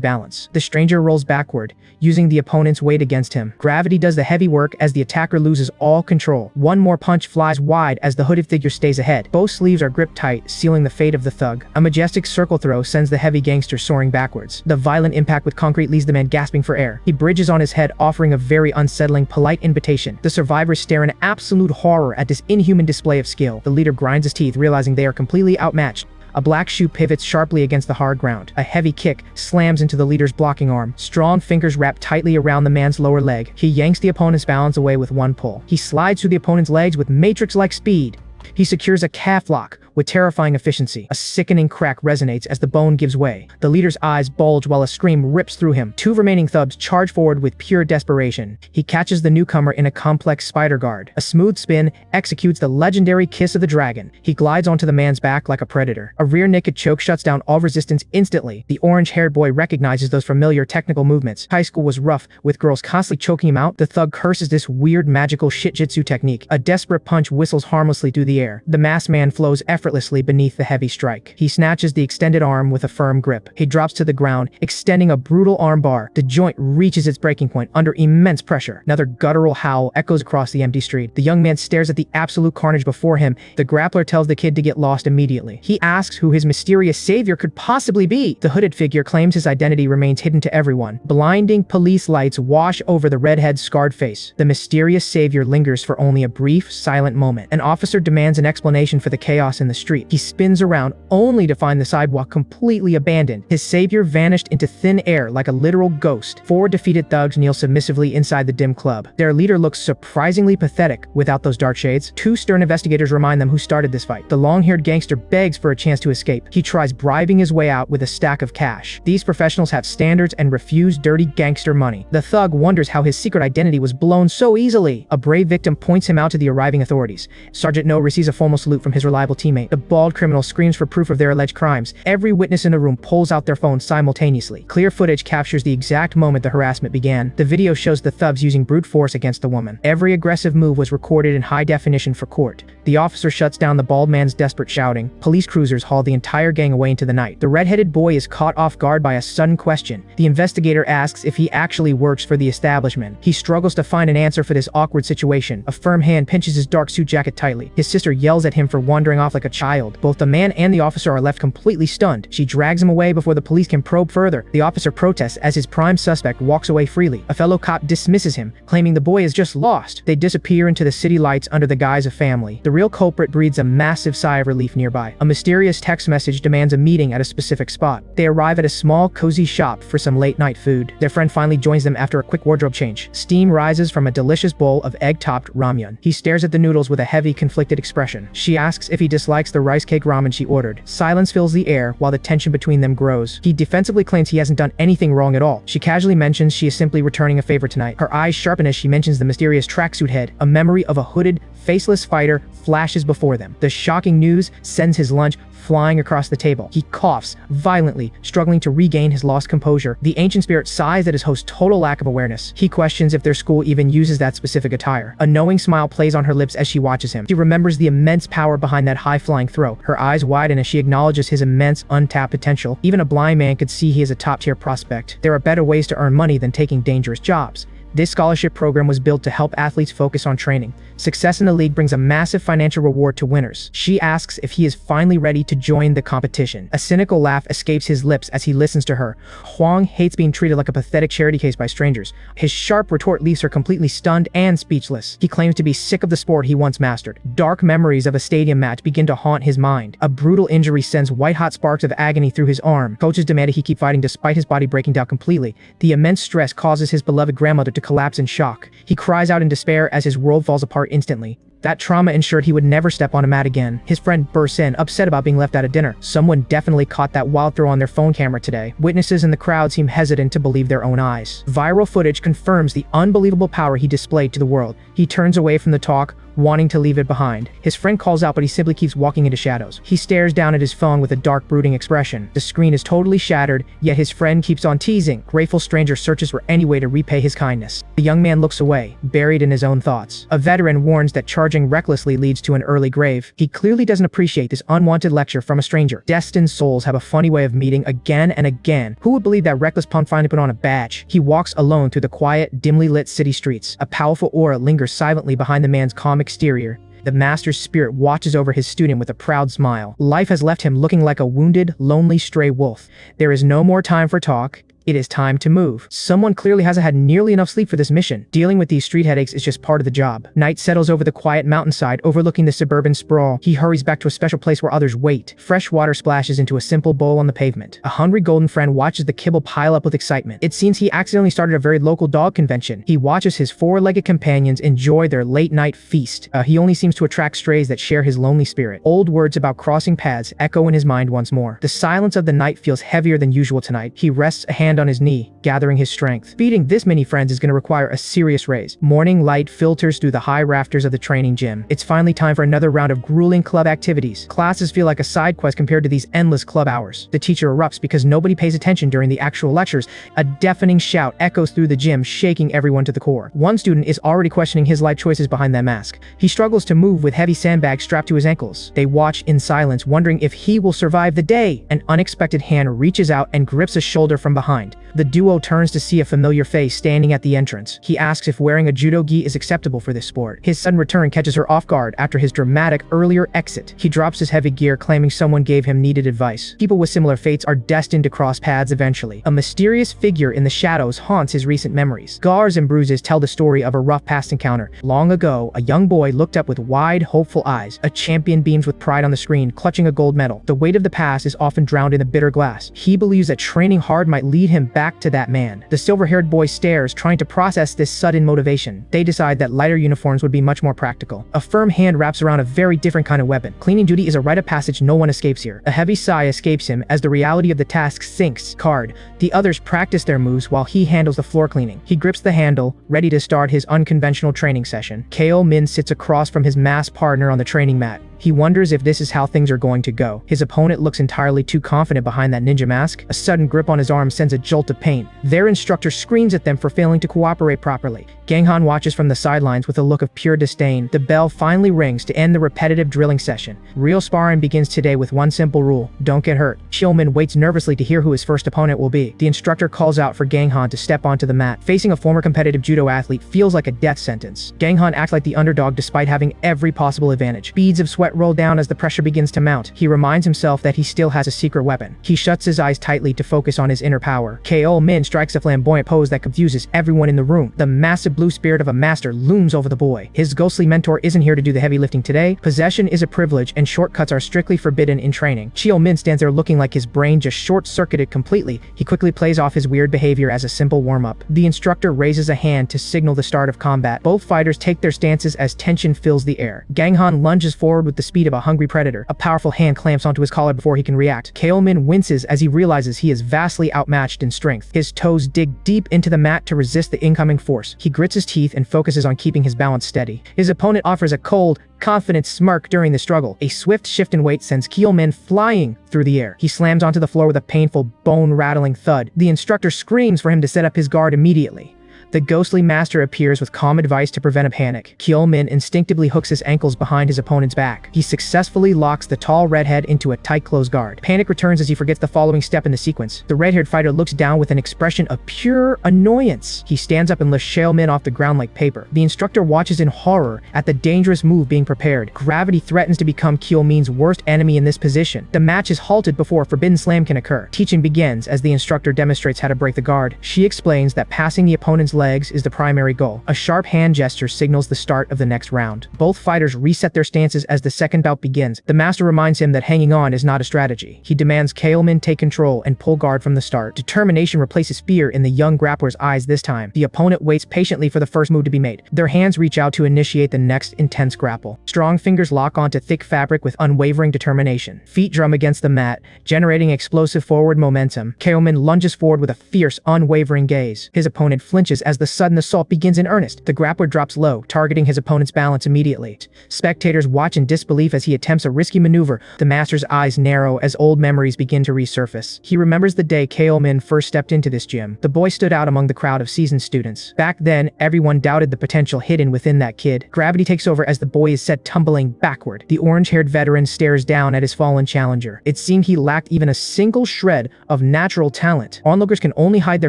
balance. The stranger rolls backward, using the opponent's weight against him. Gravity does the heavy work as the attacker loses all control. One more punch flies wide as the hooded figure stays ahead. Both sleeves are gripped tight, sealing the fate of the thug. A majestic circle throw sends the heavy gangster soaring backwards. The violent impact with concrete leaves the man gasping for air. He bridges on his head, offering a very unsettling, polite invitation. The survivors stare in absolute horror at this inhuman display of skill. The leader grinds his teeth, realizing they are completely outmatched. A black shoe pivots sharply against the hard ground. A heavy kick slams into the leader's blocking arm. Strong fingers wrap tightly around the man's lower leg. He yanks the opponent's balance away with one pull. He slides through the opponent's legs with Matrix-like speed. He secures a calf lock with terrifying efficiency. A sickening crack resonates as the bone gives way. The leader's eyes bulge while a scream rips through him. 2 remaining thugs charge forward with pure desperation. He catches the newcomer in a complex spider guard. A smooth spin executes the legendary kiss of the dragon. He glides onto the man's back like a predator. A rear naked choke shuts down all resistance instantly. The orange-haired boy recognizes those familiar technical movements. High school was rough, with girls constantly choking him out. The thug curses this weird magical shit-jitsu technique. A desperate punch whistles harmlessly through the air. The masked man flows effortlessly beneath the heavy strike. He snatches the extended arm with a firm grip. He drops to the ground, extending a brutal arm bar. The joint reaches its breaking point under immense pressure. Another guttural howl echoes across the empty street. The young man stares at the absolute carnage before him. The grappler tells the kid to get lost immediately. He asks who his mysterious savior could possibly be. The hooded figure claims his identity remains hidden to everyone. Blinding police lights wash over the redhead's scarred face. The mysterious savior lingers for only a brief, silent moment. An officer demands an explanation for the chaos in the street. He spins around only to find the sidewalk completely abandoned. His savior vanished into thin air like a literal ghost. 4 defeated thugs kneel submissively inside the dim club. Their leader looks surprisingly pathetic without those dark shades. 2 stern investigators remind them who started this fight. The long-haired gangster begs for a chance to escape. He tries bribing his way out with a stack of cash. These professionals have standards and refuse dirty gangster money. The thug wonders how his secret identity was blown so easily. A brave victim points him out to the arriving authorities. Sergeant No receives a formal salute from his reliable teammate. The bald criminal screams for proof of their alleged crimes. Every witness in the room pulls out their phones simultaneously. Clear footage captures the exact moment the harassment began. The video shows the thugs using brute force against the woman. Every aggressive move was recorded in high definition for court. The officer shuts down the bald man's desperate shouting. Police cruisers haul the entire gang away into the night. The red-headed boy is caught off guard by a sudden question. The investigator asks if he actually works for the establishment. He struggles to find an answer for this awkward situation. A firm hand pinches his dark suit jacket tightly. His sister yells at him for wandering off like a child. Both the man and the officer are left completely stunned. She drags him away before the police can probe further. The officer protests as his prime suspect walks away freely. A fellow cop dismisses him, claiming the boy is just lost. They disappear into the city lights under the guise of family. The real culprit breathes a massive sigh of relief nearby. A mysterious text message demands a meeting at a specific spot. They arrive at a small, cozy shop for some late-night food. Their friend finally joins them after a quick wardrobe change. Steam rises from a delicious bowl of egg-topped ramyun. He stares at the noodles with a heavy, conflicted expression. She asks if he dislikes the rice cake ramen she ordered. Silence fills the air while the tension between them grows. He defensively claims he hasn't done anything wrong at all. She casually mentions she is simply returning a favor tonight. Her eyes sharpen as she mentions the mysterious tracksuit head. A memory of a hooded, faceless fighter flashes before them. The shocking news sends his lunch flying across the table. He coughs violently, struggling to regain his lost composure. The ancient spirit sighs at his host's total lack of awareness. He questions if their school even uses that specific attire. A knowing smile plays on her lips as she watches him. She remembers the immense power behind that high-flying throw. Her eyes widen as she acknowledges his immense, untapped potential. Even a blind man could see he is a top-tier prospect. There are better ways to earn money than taking dangerous jobs. This scholarship program was built to help athletes focus on training. Success in the league brings a massive financial reward to winners. She asks if he is finally ready to join the competition. A cynical laugh escapes his lips as he listens to her. Huang hates being treated like a pathetic charity case by strangers. His sharp retort leaves her completely stunned and speechless. He claims to be sick of the sport he once mastered. Dark memories of a stadium match begin to haunt his mind. A brutal injury sends white-hot sparks of agony through his arm. Coaches demanded he keep fighting despite his body breaking down completely. The immense stress causes his beloved grandmother to collapse in shock. He cries out in despair as his world falls apart instantly. That trauma ensured he would never step on a mat again. His friend bursts in, upset about being left out of dinner. Someone definitely caught that wild throw on their phone camera today. Witnesses in the crowd seem hesitant to believe their own eyes. Viral footage confirms the unbelievable power he displayed to the world. He turns away from the talk, wanting to leave it behind. His friend calls out, but he simply keeps walking into shadows. He stares down at his phone with a dark, brooding expression. The screen is totally shattered, yet his friend keeps on teasing. Grateful stranger searches for any way to repay his kindness. The young man looks away, buried in his own thoughts. A veteran warns that charging recklessly leads to an early grave. He clearly doesn't appreciate this unwanted lecture from a stranger. Destined souls have a funny way of meeting again and again. Who would believe that reckless punk finally put on a badge? He walks alone through the quiet, dimly lit city streets. A powerful aura lingers silently behind the man's calm exterior. The master's spirit watches over his student with a proud smile. Life has left him looking like a wounded, lonely stray wolf. There is no more time for talk. It is time to move. Someone clearly hasn't had nearly enough sleep for this mission. Dealing with these street headaches is just part of the job. Night settles over the quiet mountainside, overlooking the suburban sprawl. He hurries back to a special place where others wait. Fresh water splashes into a simple bowl on the pavement. A hungry golden friend watches the kibble pile up with excitement. It seems he accidentally started a very local dog convention. He watches his four-legged companions enjoy their late-night feast. He only seems to attract strays that share his lonely spirit. Old words about crossing paths echo in his mind once more. The silence of the night feels heavier than usual tonight. He rests a hand on his knee, gathering his strength. Feeding this many friends is going to require a serious raise. Morning light filters through the high rafters of the training gym. It's finally time for another round of grueling club activities. Classes feel like a side quest compared to these endless club hours. The teacher erupts because nobody pays attention during the actual lectures. A deafening shout echoes through the gym, shaking everyone to the core. One student is already questioning his life choices behind that mask. He struggles to move with heavy sandbags strapped to his ankles. They watch in silence, wondering if he will survive the day. An unexpected hand reaches out and grips a shoulder from behind. mind. The duo turns to see a familiar face standing at the entrance. He asks if wearing a judo gi is acceptable for this sport. His sudden return catches her off guard after his dramatic earlier exit. He drops his heavy gear, claiming someone gave him needed advice. People with similar fates are destined to cross paths eventually. A mysterious figure in the shadows haunts his recent memories. Scars and bruises tell the story of a rough past encounter. Long ago, a young boy looked up with wide, hopeful eyes. A champion beams with pride on the screen, clutching a gold medal. The weight of the past is often drowned in the bitter glass. He believes that training hard might lead him back to that man. The silver-haired boy stares, trying to process this sudden motivation. They decide that lighter uniforms would be much more practical. A firm hand wraps around a very different kind of weapon. Cleaning duty is a rite of passage no one escapes here. A heavy sigh escapes him as the reality of the task sinks. Card. The others practice their moves while he handles the floor cleaning. He grips the handle, ready to start his unconventional training session. Ko Min sits across from his masked partner on the training mat. He wonders if this is how things are going to go. His opponent looks entirely too confident behind that ninja mask. A sudden grip on his arm sends a jolt of pain. Their instructor screams at them for failing to cooperate properly. Ganghan watches from the sidelines with a look of pure disdain. The bell finally rings to end the repetitive drilling session. Real sparring begins today with one simple rule: don't get hurt. Shilmin waits nervously to hear who his first opponent will be. The instructor calls out for Ganghan to step onto the mat. Facing a former competitive judo athlete feels like a death sentence. Ganghan acts like the underdog despite having every possible advantage. Beads of sweat roll down as the pressure begins to mount. He reminds himself that he still has a secret weapon. He shuts his eyes tightly to focus on his inner power. Ko Min strikes a flamboyant pose that confuses everyone in the room. The massive blue spirit of a master looms over the boy. His ghostly mentor isn't here to do the heavy lifting today. Possession is a privilege and shortcuts are strictly forbidden in training. Chio Min stands there looking like his brain just short-circuited completely. He quickly plays off his weird behavior as a simple warm-up. The instructor raises a hand to signal the start of combat. Both fighters take their stances as tension fills the air. Ganghan lunges forward with the speed of a hungry predator. A powerful hand clamps onto his collar before he can react. Ko Min winces as he realizes he is vastly outmatched in strength. His toes dig deep into the mat to resist the incoming force. He grits his teeth and focuses on keeping his balance steady. His opponent offers a cold, confident smirk during the struggle. A swift shift in weight sends Ko Min flying through the air. He slams onto the floor with a painful, bone-rattling thud. The instructor screams for him to set up his guard immediately. The ghostly master appears with calm advice to prevent a panic. Ko Min instinctively hooks his ankles behind his opponent's back. He successfully locks the tall redhead into a tight closed guard. Panic returns as he forgets the following step in the sequence. The red-haired fighter looks down with an expression of pure annoyance. He stands up and lifts Ko Min off the ground like paper. The instructor watches in horror at the dangerous move being prepared. Gravity threatens to become Ko Min's worst enemy in this position. The match is halted before a forbidden slam can occur. Teaching begins as the instructor demonstrates how to break the guard. She explains that passing the opponent's legs is the primary goal. A sharp hand gesture signals the start of the next round. Both fighters reset their stances as the second bout begins. The master reminds him that hanging on is not a strategy. He demands Ko Min take control and pull guard from the start. Determination replaces fear in the young grappler's eyes this time. The opponent waits patiently for the first move to be made. Their hands reach out to initiate the next intense grapple. Strong fingers lock onto thick fabric with unwavering determination. Feet drum against the mat, generating explosive forward momentum. Ko Min lunges forward with a fierce, unwavering gaze. His opponent flinches as the sudden assault begins in earnest. The grappler drops low, targeting his opponent's balance immediately. Spectators watch in disbelief as he attempts a risky maneuver. The master's eyes narrow as old memories begin to resurface. He remembers the day Ko Min first stepped into this gym. The boy stood out among the crowd of seasoned students. Back then, everyone doubted the potential hidden within that kid. Gravity takes over as the boy is set tumbling backward. The orange-haired veteran stares down at his fallen challenger. It seemed he lacked even a single shred of natural talent. Onlookers can only hide their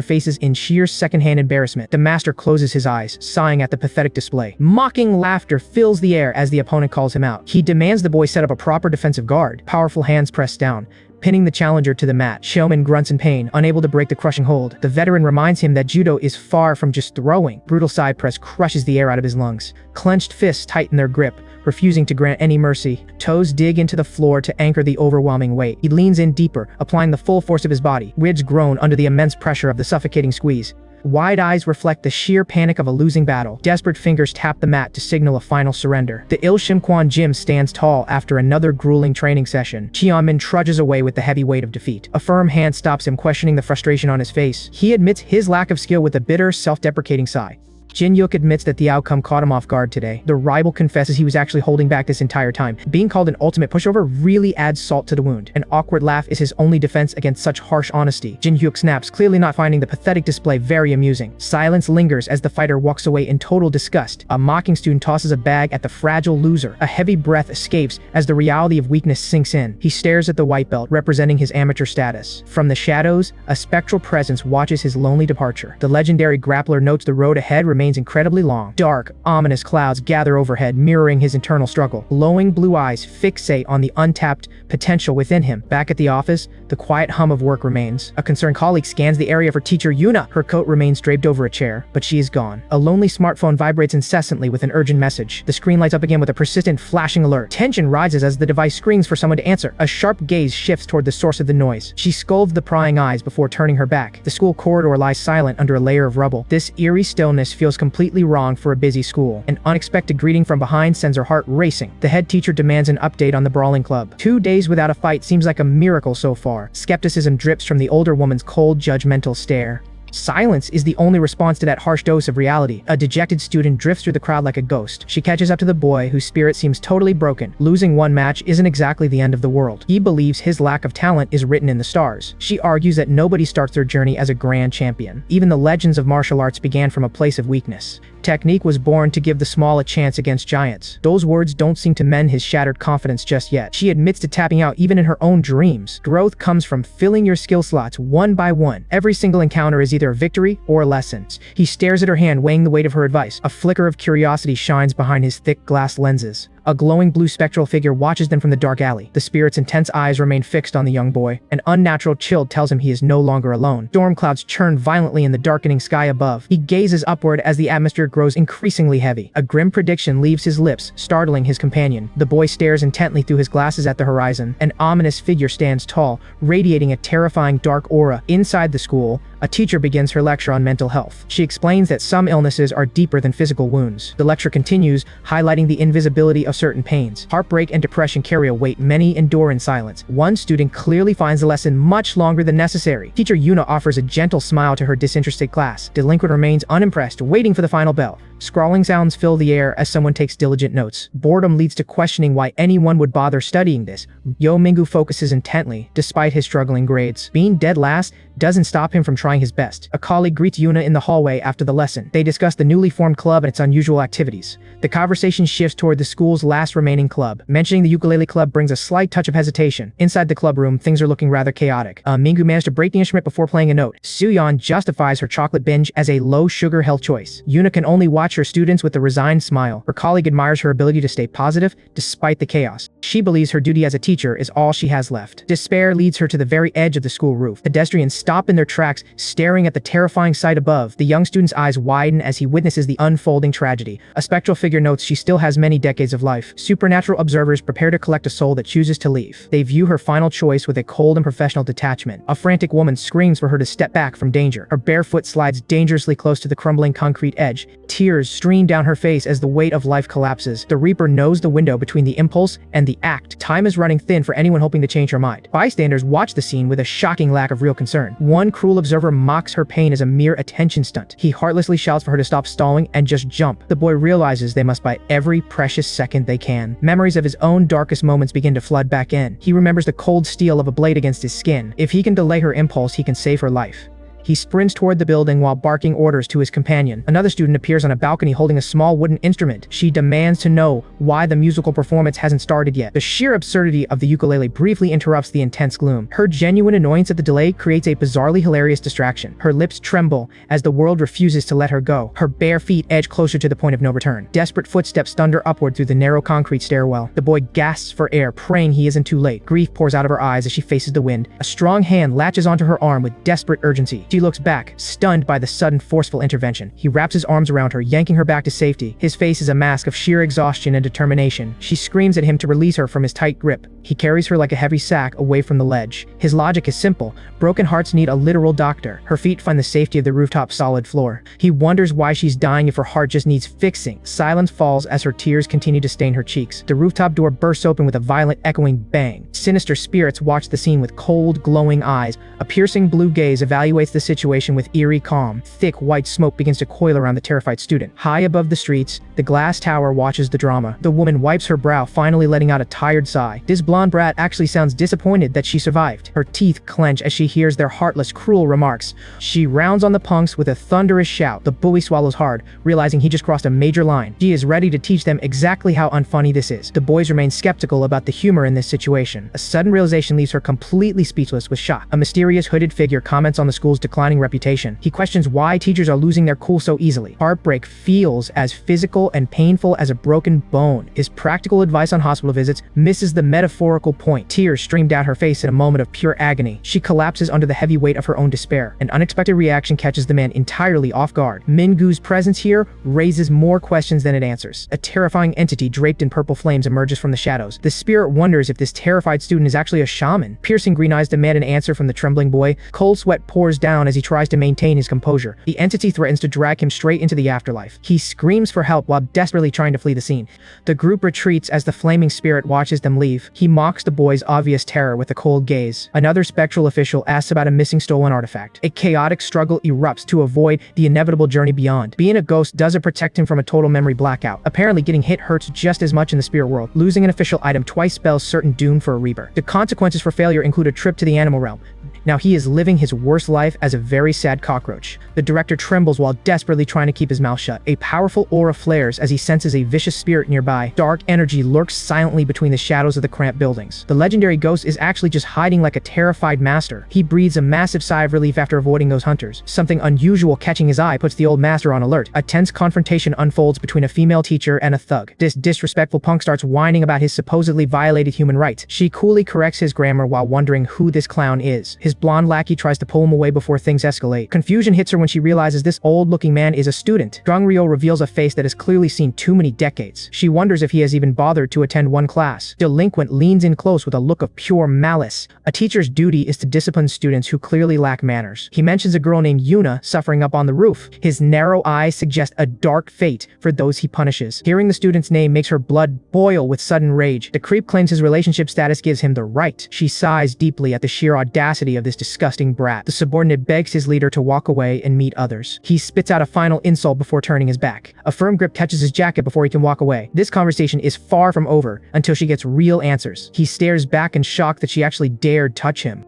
faces in sheer secondhand embarrassment. The master closes his eyes, sighing at the pathetic display. Mocking laughter fills the air as the opponent calls him out. He demands the boy set up a proper defensive guard. Powerful hands press down, pinning the challenger to the mat. Showman grunts in pain, unable to break the crushing hold. The veteran reminds him that judo is far from just throwing. Brutal side press crushes the air out of his lungs. Clenched fists tighten their grip, refusing to grant any mercy. Toes dig into the floor to anchor the overwhelming weight. He leans in deeper, applying the full force of his body. Ribs groan under the immense pressure of the suffocating squeeze. Wide eyes reflect the sheer panic of a losing battle. Desperate fingers tap the mat to signal a final surrender. The Ilshimquan gym stands tall after another grueling training session. Qianmin trudges away with the heavy weight of defeat. A firm hand stops him, questioning the frustration on his face. He admits his lack of skill with a bitter, self-deprecating sigh. Jin-hyuk admits that the outcome caught him off guard today. The rival confesses he was actually holding back this entire time. Being called an ultimate pushover really adds salt to the wound. An awkward laugh is his only defense against such harsh honesty. Jin-hyuk snaps, clearly not finding the pathetic display very amusing. Silence lingers as the fighter walks away in total disgust. A mocking student tosses a bag at the fragile loser. A heavy breath escapes as the reality of weakness sinks in. He stares at the white belt, representing his amateur status. From the shadows, a spectral presence watches his lonely departure. The legendary grappler notes the road ahead remains incredibly long. Dark, ominous clouds gather overhead, mirroring his internal struggle. Glowing blue eyes fixate on the untapped potential within him. Back at the office, the quiet hum of work remains. A concerned colleague scans the area for teacher Yuna. Her coat remains draped over a chair, but she is gone. A lonely smartphone vibrates incessantly with an urgent message. The screen lights up again with a persistent flashing alert. Tension rises as the device screams for someone to answer. A sharp gaze shifts toward the source of the noise. She scolds the prying eyes before turning her back. The school corridor lies silent under a layer of rubble. This eerie stillness feels completely wrong for a busy school. An unexpected greeting from behind sends her heart racing. The head teacher demands an update on the brawling club. 2 days without a fight seems like a miracle so far. Skepticism drips from the older woman's cold, judgmental stare. Silence is the only response to that harsh dose of reality. A dejected student drifts through the crowd like a ghost. She catches up to the boy, whose spirit seems totally broken. Losing one match isn't exactly the end of the world. He believes his lack of talent is written in the stars. She argues that nobody starts their journey as a grand champion. Even the legends of martial arts began from a place of weakness. Technique was born to give the small a chance against giants. Those words don't seem to mend his shattered confidence just yet. She admits to tapping out even in her own dreams. Growth comes from filling your skill slots one by one. Every single encounter is either a victory or a lesson. He stares at her hand, weighing the weight of her advice. A flicker of curiosity shines behind his thick glass lenses. A glowing blue spectral figure watches them from the dark alley. The spirit's intense eyes remain fixed on the young boy. An unnatural chill tells him he is no longer alone. Storm clouds churn violently in the darkening sky above. He gazes upward as the atmosphere grows increasingly heavy. A grim prediction leaves his lips, startling his companion. The boy stares intently through his glasses at the horizon. An ominous figure stands tall, radiating a terrifying dark aura. Inside the school, a teacher begins her lecture on mental health. She explains that some illnesses are deeper than physical wounds. The lecture continues, highlighting the invisibility of certain pains. Heartbreak and depression carry a weight many endure in silence. One student clearly finds the lesson much longer than necessary. Teacher Yuna offers a gentle smile to her disinterested class. Delinquent remains unimpressed, waiting for the final bell. Scrawling sounds fill the air as someone takes diligent notes. Boredom leads to questioning why anyone would bother studying this. Yo Mingu focuses intently, despite his struggling grades. Being dead last doesn't stop him from trying his best. A colleague greets Yuna in the hallway after the lesson. They discuss the newly formed club and its unusual activities. The conversation shifts toward the school's last remaining club. Mentioning the ukulele club brings a slight touch of hesitation. Inside the club room, things are looking rather chaotic. Mingu managed to break the instrument before playing a note. Suyeon justifies her chocolate binge as a low-sugar health choice. Yuna can only watch her students with a resigned smile. Her colleague admires her ability to stay positive despite the chaos. She believes her duty as a teacher is all she has left. Despair leads her to the very edge of the school roof. Pedestrians stop in their tracks, staring at the terrifying sight above. The young student's eyes widen as he witnesses the unfolding tragedy. A spectral figure notes she still has many decades of life. Supernatural observers prepare to collect a soul that chooses to leave. They view her final choice with a cold and professional detachment. A frantic woman screams for her to step back from danger. Her bare foot slides dangerously close to the crumbling concrete edge. Tears stream down her face as the weight of life collapses. The Reaper knows the window between the impulse and the act. Time is running thin for anyone hoping to change her mind. Bystanders watch the scene with a shocking lack of real concern. One cruel observer mocks her pain as a mere attention stunt. He heartlessly shouts for her to stop stalling and just jump. The boy realizes they must buy every precious second they can. Memories of his own darkest moments begin to flood back in. He remembers the cold steel of a blade against his skin. If he can delay her impulse, he can save her life. He sprints toward the building while barking orders to his companion. Another student appears on a balcony holding a small wooden instrument. She demands to know why the musical performance hasn't started yet. The sheer absurdity of the ukulele briefly interrupts the intense gloom. Her genuine annoyance at the delay creates a bizarrely hilarious distraction. Her lips tremble as the world refuses to let her go. Her bare feet edge closer to the point of no return. Desperate footsteps thunder upward through the narrow concrete stairwell. The boy gasps for air, praying he isn't too late. Grief pours out of her eyes as she faces the wind. A strong hand latches onto her arm with desperate urgency. She looks back, stunned by the sudden forceful intervention. He wraps his arms around her, yanking her back to safety. His face is a mask of sheer exhaustion and determination. She screams at him to release her from his tight grip. He carries her like a heavy sack away from the ledge. His logic is simple. Broken hearts need a literal doctor. Her feet find the safety of the rooftop's solid floor. He wonders why she's dying if her heart just needs fixing. Silence falls as her tears continue to stain her cheeks. The rooftop door bursts open with a violent, echoing bang. Sinister spirits watch the scene with cold, glowing eyes. A piercing blue gaze evaluates the situation with eerie calm. Thick, white smoke begins to coil around the terrified student. High above the streets, the glass tower watches the drama. The woman wipes her brow, finally letting out a tired sigh. This blonde brat actually sounds disappointed that she survived. Her teeth clench as she hears their heartless, cruel remarks. She rounds on the punks with a thunderous shout. The bully swallows hard, realizing he just crossed a major line. She is ready to teach them exactly how unfunny this is. The boys remain skeptical about the humor in this situation. A sudden realization leaves her completely speechless with shock. A mysterious hooded figure comments on the school's declining reputation. He questions why teachers are losing their cool so easily. Heartbreak feels as physical and painful as a broken bone. His practical advice on hospital visits misses the metaphorical point. Tears stream down her face in a moment of pure agony. She collapses under the heavy weight of her own despair. An unexpected reaction catches the man entirely off guard. Mingu's presence here raises more questions than it answers. A terrifying entity draped in purple flames emerges from the shadows. The spirit wonders if this terrified student is actually a shaman. Piercing green eyes demand an answer from the trembling boy. Cold sweat pours down as he tries to maintain his composure. The entity threatens to drag him straight into the afterlife. He screams for help while desperately trying to flee the scene. The group retreats as the flaming spirit watches them leave. He mocks the boy's obvious terror with a cold gaze. Another spectral official asks about a missing stolen artifact. A chaotic struggle erupts to avoid the inevitable journey beyond. Being a ghost doesn't protect him from a total memory blackout. Apparently, getting hit hurts just as much in the spirit world. Losing an official item twice spells certain doom for a rebirth. The consequences for failure include a trip to the animal realm. Now he is living his worst life as a very sad cockroach. The director trembles while desperately trying to keep his mouth shut. A powerful aura flares as he senses a vicious spirit nearby. Dark energy lurks silently between the shadows of the cramped buildings. The legendary ghost is actually just hiding like a terrified master. He breathes a massive sigh of relief after avoiding those hunters. Something unusual catching his eye puts the old master on alert. A tense confrontation unfolds between a female teacher and a thug. This disrespectful punk starts whining about his supposedly violated human rights. She coolly corrects his grammar while wondering who this clown is. His blonde lackey tries to pull him away before things escalate. Confusion hits her when she realizes this old-looking man is a student. Gangryo reveals a face that has clearly seen too many decades. She wonders if he has even bothered to attend one class. Delinquent leans in close with a look of pure malice. A teacher's duty is to discipline students who clearly lack manners. He mentions a girl named Yuna suffering up on the roof. His narrow eyes suggest a dark fate for those he punishes. Hearing the student's name makes her blood boil with sudden rage. The creep claims his relationship status gives him the right. She sighs deeply at the sheer audacity of this disgusting brat. The subordinate begs his leader to walk away and meet others. He spits out a final insult before turning his back. A firm grip catches his jacket before he can walk away. This conversation is far from over until she gets real answers. He stares back in shock that she actually dared touch him.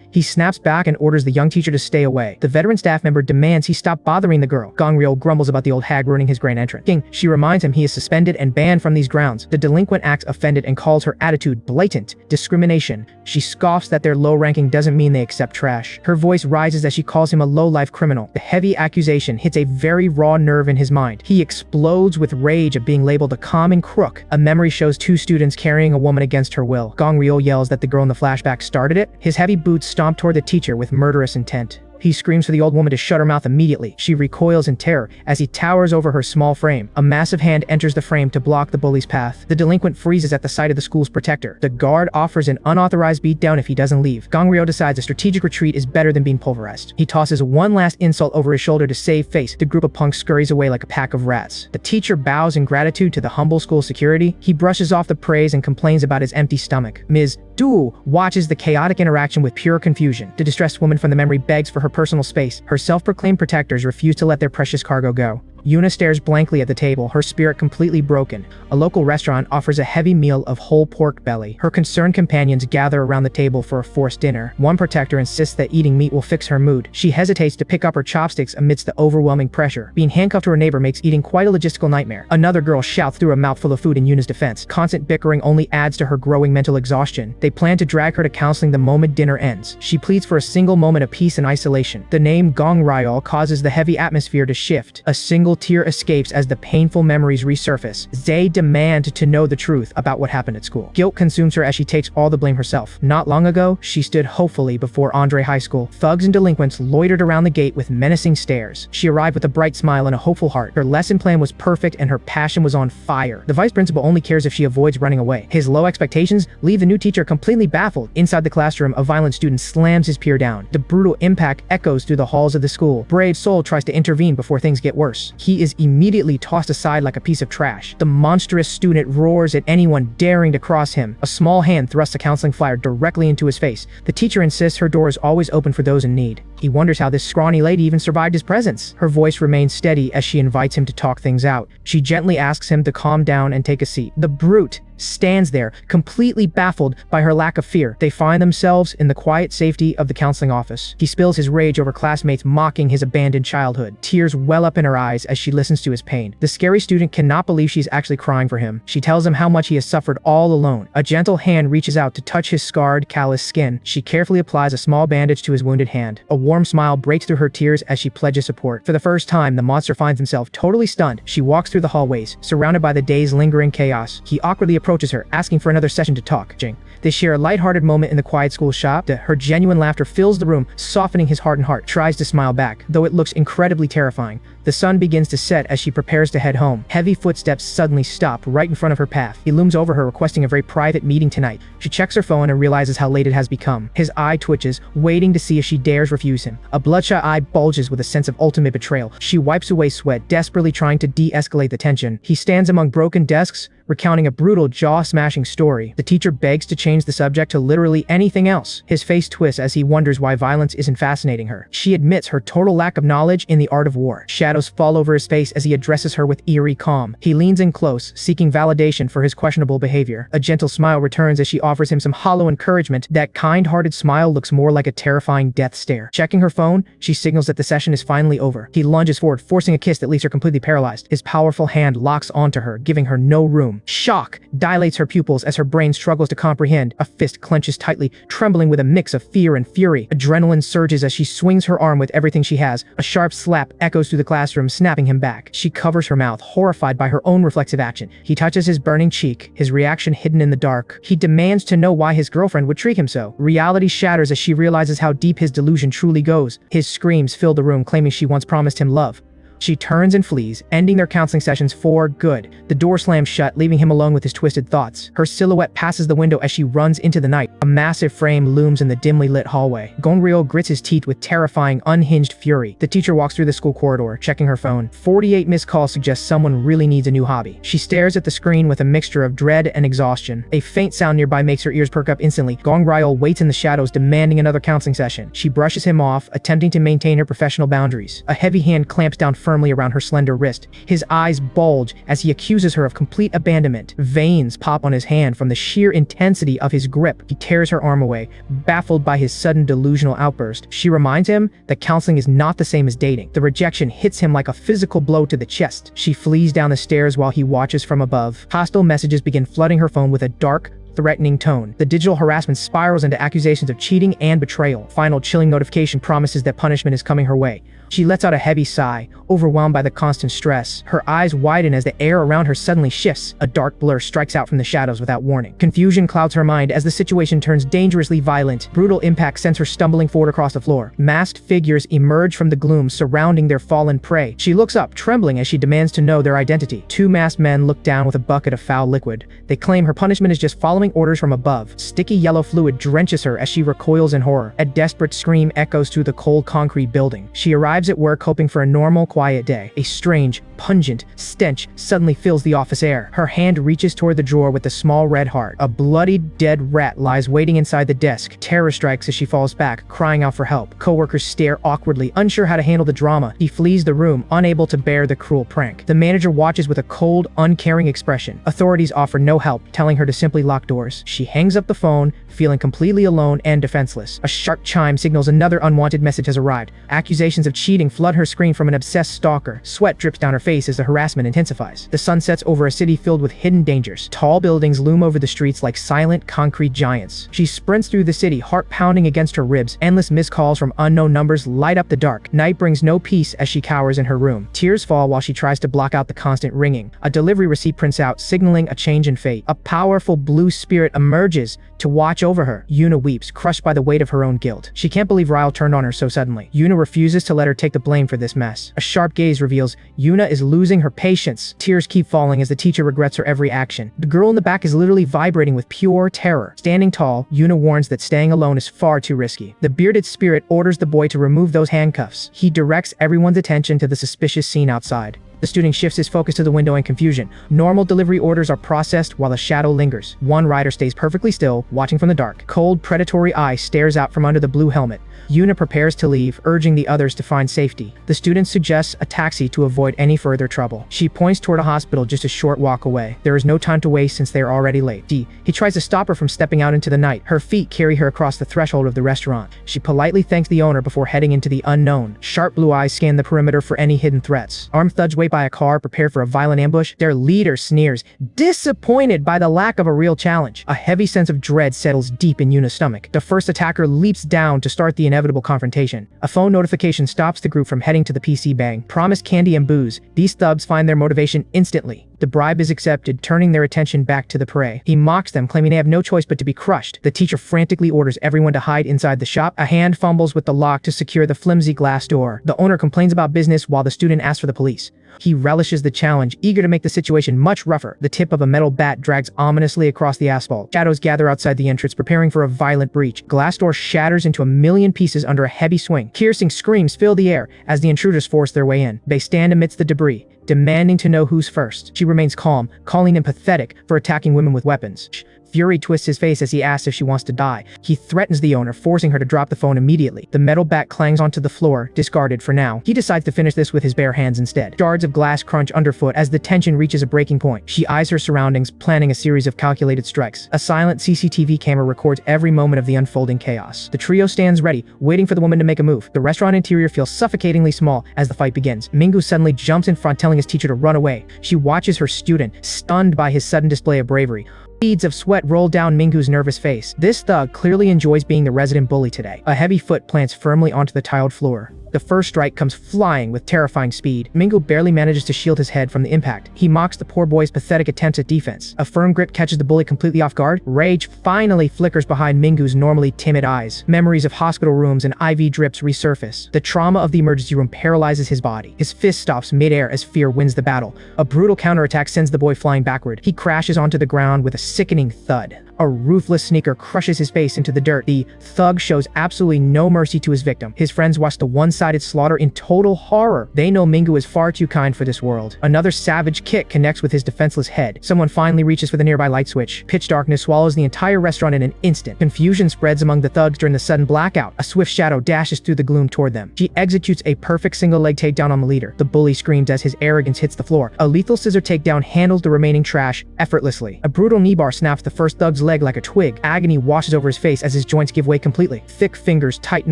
He snaps back and orders the young teacher to stay away. The veteran staff member demands he stop bothering the girl. Gangryo grumbles about the old hag ruining his grand entrance. She reminds him he is suspended and banned from these grounds. The delinquent acts offended and calls her attitude blatant discrimination. She scoffs that their low ranking doesn't mean they accept trash. Her voice rises as she calls him a low-life criminal. The heavy accusation hits a very raw nerve in his mind. He explodes with rage at being labeled a common crook. A memory shows two students carrying a woman against her will. Gangryo yells that the girl in the flashback started it. His heavy boots stomp toward the teacher with murderous intent. He screams for the old woman to shut her mouth immediately. She recoils in terror as he towers over her small frame. A massive hand enters the frame to block the bully's path. The delinquent freezes at the sight of the school's protector. The guard offers an unauthorized beatdown if he doesn't leave. Gangryo decides a strategic retreat is better than being pulverized. He tosses one last insult over his shoulder to save face. The group of punks scurries away like a pack of rats. The teacher bows in gratitude to the humble school security. He brushes off the praise and complains about his empty stomach. Ms. Du watches the chaotic interaction with pure confusion. The distressed woman from the memory begs for her personal space. Her self-proclaimed protectors refuse to let their precious cargo go. Yuna stares blankly at the table, her spirit completely broken. A local restaurant offers a heavy meal of whole pork belly. Her concerned companions gather around the table for a forced dinner. One protector insists that eating meat will fix her mood. She hesitates to pick up her chopsticks amidst the overwhelming pressure. Being handcuffed to her neighbor makes eating quite a logistical nightmare. Another girl shouts through a mouthful of food in Yuna's defense. Constant bickering only adds to her growing mental exhaustion. They plan to drag her to counseling the moment dinner ends. She pleads for a single moment of peace and isolation. The name Gangryo causes the heavy atmosphere to shift. A single single tear escapes as the painful memories resurface. They demand to know the truth about what happened at school. Guilt consumes her as she takes all the blame herself. Not long ago, she stood hopefully before Andre High School. Thugs and delinquents loitered around the gate with menacing stares. She arrived with a bright smile and a hopeful heart. Her lesson plan was perfect and her passion was on fire. The vice principal only cares if she avoids running away. His low expectations leave the new teacher completely baffled. Inside the classroom, a violent student slams his peer down. The brutal impact echoes through the halls of the school. Brave Soul tries to intervene before things get worse. He is immediately tossed aside like a piece of trash. The monstrous student roars at anyone daring to cross him. A small hand thrusts a counseling flyer directly into his face. The teacher insists her door is always open for those in need. He wonders how this scrawny lady even survived his presence. Her voice remains steady as she invites him to talk things out. She gently asks him to calm down and take a seat. The brute stands there, completely baffled by her lack of fear. They find themselves in the quiet safety of the counseling office. He spills his rage over classmates mocking his abandoned childhood. Tears well up in her eyes as she listens to his pain. The scary student cannot believe she's actually crying for him. She tells him how much he has suffered all alone. A gentle hand reaches out to touch his scarred, calloused skin. She carefully applies a small bandage to his wounded hand. A warm smile breaks through her tears as she pledges support. For the first time, the monster finds himself totally stunned. She walks through the hallways, surrounded by the day's lingering chaos. He awkwardly approaches her, asking for another session to talk. They share a lighthearted moment in the quiet school shop. Her genuine laughter fills the room, softening his hardened heart. Tries to smile back, though it looks incredibly terrifying. The sun begins to set as she prepares to head home. Heavy footsteps suddenly stop right in front of her path. He looms over her, requesting a very private meeting tonight. She checks her phone and realizes how late it has become. His eye twitches, waiting to see if she dares refuse him. A bloodshot eye bulges with a sense of ultimate betrayal. She wipes away sweat, desperately trying to de-escalate the tension. He stands among broken desks, recounting a brutal, jaw-smashing story. The teacher begs to change the subject to literally anything else. His face twists as he wonders why violence isn't fascinating her. She admits her total lack of knowledge in the art of war. Shadows fall over his face as he addresses her with eerie calm. He leans in close, seeking validation for his questionable behavior. A gentle smile returns as she offers him some hollow encouragement. That kind-hearted smile looks more like a terrifying death stare. Checking her phone, she signals that the session is finally over. He lunges forward, forcing a kiss that leaves her completely paralyzed. His powerful hand locks onto her, giving her no room. Shock dilates her pupils as her brain struggles to comprehend. A fist clenches tightly, trembling with a mix of fear and fury. Adrenaline surges as she swings her arm with everything she has. A sharp slap echoes through the classroom, snapping him back. She covers her mouth, horrified by her own reflexive action. He touches his burning cheek, his reaction hidden in the dark. He demands to know why his girlfriend would treat him so. Reality shatters as she realizes how deep his delusion truly goes. His screams fill the room, claiming she once promised him love. She turns and flees, ending their counseling sessions for good. The door slams shut, leaving him alone with his twisted thoughts. Her silhouette passes the window as she runs into the night. A massive frame looms in the dimly lit hallway. Gonryo grits his teeth with terrifying, unhinged fury. The teacher walks through the school corridor, checking her phone. 48 missed calls suggest someone really needs a new hobby. She stares at the screen with a mixture of dread and exhaustion. A faint sound nearby makes her ears perk up instantly. Gonryo waits in the shadows, demanding another counseling session. She brushes him off, attempting to maintain her professional boundaries. A heavy hand clamps down firmly around her slender wrist. His eyes bulge as he accuses her of complete abandonment. Veins pop on his hand from the sheer intensity of his grip. He tears her arm away, baffled by his sudden delusional outburst. She reminds him that counseling is not the same as dating. The rejection hits him like a physical blow to the chest. She flees down the stairs while he watches from above. Hostile messages begin flooding her phone with a dark, threatening tone. The digital harassment spirals into accusations of cheating and betrayal. Final chilling notification promises that punishment is coming her way. She lets out a heavy sigh, overwhelmed by the constant stress. Her eyes widen as the air around her suddenly shifts. A dark blur strikes out from the shadows without warning. Confusion clouds her mind as the situation turns dangerously violent. Brutal impact sends her stumbling forward across the floor. Masked figures emerge from the gloom, surrounding their fallen prey. She looks up, trembling as she demands to know their identity. Two masked men look down with a bucket of foul liquid. They claim her punishment is just following orders from above. Sticky yellow fluid drenches her as she recoils in horror. A desperate scream echoes through the cold concrete building. She arrives at work hoping for a normal, quiet day. A strange, pungent stench suddenly fills the office air. Her hand reaches toward the drawer with the small red heart. A bloodied, dead rat lies waiting inside the desk. Terror strikes as she falls back, crying out for help. Coworkers stare awkwardly, unsure how to handle the drama. He flees the room, unable to bear the cruel prank. The manager watches with a cold, uncaring expression. Authorities offer no help, telling her to simply lock doors. She hangs up the phone, feeling completely alone and defenseless. A sharp chime signals another unwanted message has arrived. Accusations of cheating cheating flood her screen from an obsessed stalker. Sweat drips down her face as the harassment intensifies. The sun sets over a city filled with hidden dangers. Tall buildings loom over the streets like silent concrete giants. She sprints through the city, heart pounding against her ribs. Endless missed calls from unknown numbers light up the dark. Night brings no peace as she cowers in her room. Tears fall while she tries to block out the constant ringing. A delivery receipt prints out, signaling a change in fate. A powerful blue spirit emerges to watch over her. Yuna weeps, crushed by the weight of her own guilt. She can't believe Ryle turned on her so suddenly. Yuna refuses to let her take the blame for this mess. A sharp gaze reveals Yuna is losing her patience. Tears keep falling as the teacher regrets her every action. The girl in the back is literally vibrating with pure terror. Standing tall, Yuna warns that staying alone is far too risky. The bearded spirit orders the boy to remove those handcuffs. He directs everyone's attention to the suspicious scene outside. The student shifts his focus to the window in confusion. Normal delivery orders are processed while a shadow lingers. One rider stays perfectly still, watching from the dark. Cold, predatory eye stares out from under the blue helmet. Yuna prepares to leave, urging the others to find safety. The student suggests a taxi to avoid any further trouble. She points toward a hospital just a short walk away. There is no time to waste since they are already late. He tries to stop her from stepping out into the night. Her feet carry her across the threshold of the restaurant. She politely thanks the owner before heading into the unknown. Sharp blue eyes scan the perimeter for any hidden threats. Armed thugs wait by a car, prepared for a violent ambush. Their leader sneers, disappointed by the lack of a real challenge. A heavy sense of dread settles deep in Yuna's stomach. The first attacker leaps down to start the inevitable confrontation. A phone notification stops the group from heading to the PC bang. Promised candy and booze, these thugs find their motivation instantly. The bribe is accepted, turning their attention back to the prey. He mocks them, claiming they have no choice but to be crushed. The teacher frantically orders everyone to hide inside the shop. A hand fumbles with the lock to secure the flimsy glass door. The owner complains about business while the student asks for the police. He relishes the challenge, eager to make the situation much rougher. The tip of a metal bat drags ominously across the asphalt. Shadows gather outside the entrance, preparing for a violent breach. Glass door shatters into a million pieces under a heavy swing. Piercing screams fill the air as the intruders force their way in. They stand amidst the debris, demanding to know who's first. She remains calm, calling him pathetic for attacking women with weapons. Fury twists his face as he asks if she wants to die. He threatens the owner, forcing her to drop the phone immediately. The metal bat clangs onto the floor, discarded for now. He decides to finish this with his bare hands instead. Shards of glass crunch underfoot as the tension reaches a breaking point. She eyes her surroundings, planning a series of calculated strikes. A silent CCTV camera records every moment of the unfolding chaos. The trio stands ready, waiting for the woman to make a move. The restaurant interior feels suffocatingly small as the fight begins. Mingu suddenly jumps in front, telling his teacher to run away. She watches her student, stunned by his sudden display of bravery. Beads of sweat roll down Mingu's nervous face. This thug clearly enjoys being the resident bully today. A heavy foot plants firmly onto the tiled floor. The first strike comes flying with terrifying speed. Mingu barely manages to shield his head from the impact. He mocks the poor boy's pathetic attempts at defense. A firm grip catches the bully completely off guard. Rage finally flickers behind Mingu's normally timid eyes. Memories of hospital rooms and IV drips resurface. The trauma of the emergency room paralyzes his body. His fist stops midair as fear wins the battle. A brutal counterattack sends the boy flying backward. He crashes onto the ground with a sickening thud. A ruthless sneaker crushes his face into the dirt. The thug shows absolutely no mercy to his victim. His friends watch the one-sided slaughter in total horror. They know Mingu is far too kind for this world. Another savage kick connects with his defenseless head. Someone finally reaches for the nearby light switch. Pitch darkness swallows the entire restaurant in an instant. Confusion spreads among the thugs during the sudden blackout. A swift shadow dashes through the gloom toward them. She executes a perfect single-leg takedown on the leader. The bully screams as his arrogance hits the floor. A lethal scissor takedown handles the remaining trash effortlessly. A brutal knee bar snaps the first thug's leg like a twig. Agony washes over his face as his joints give way completely. Thick fingers tighten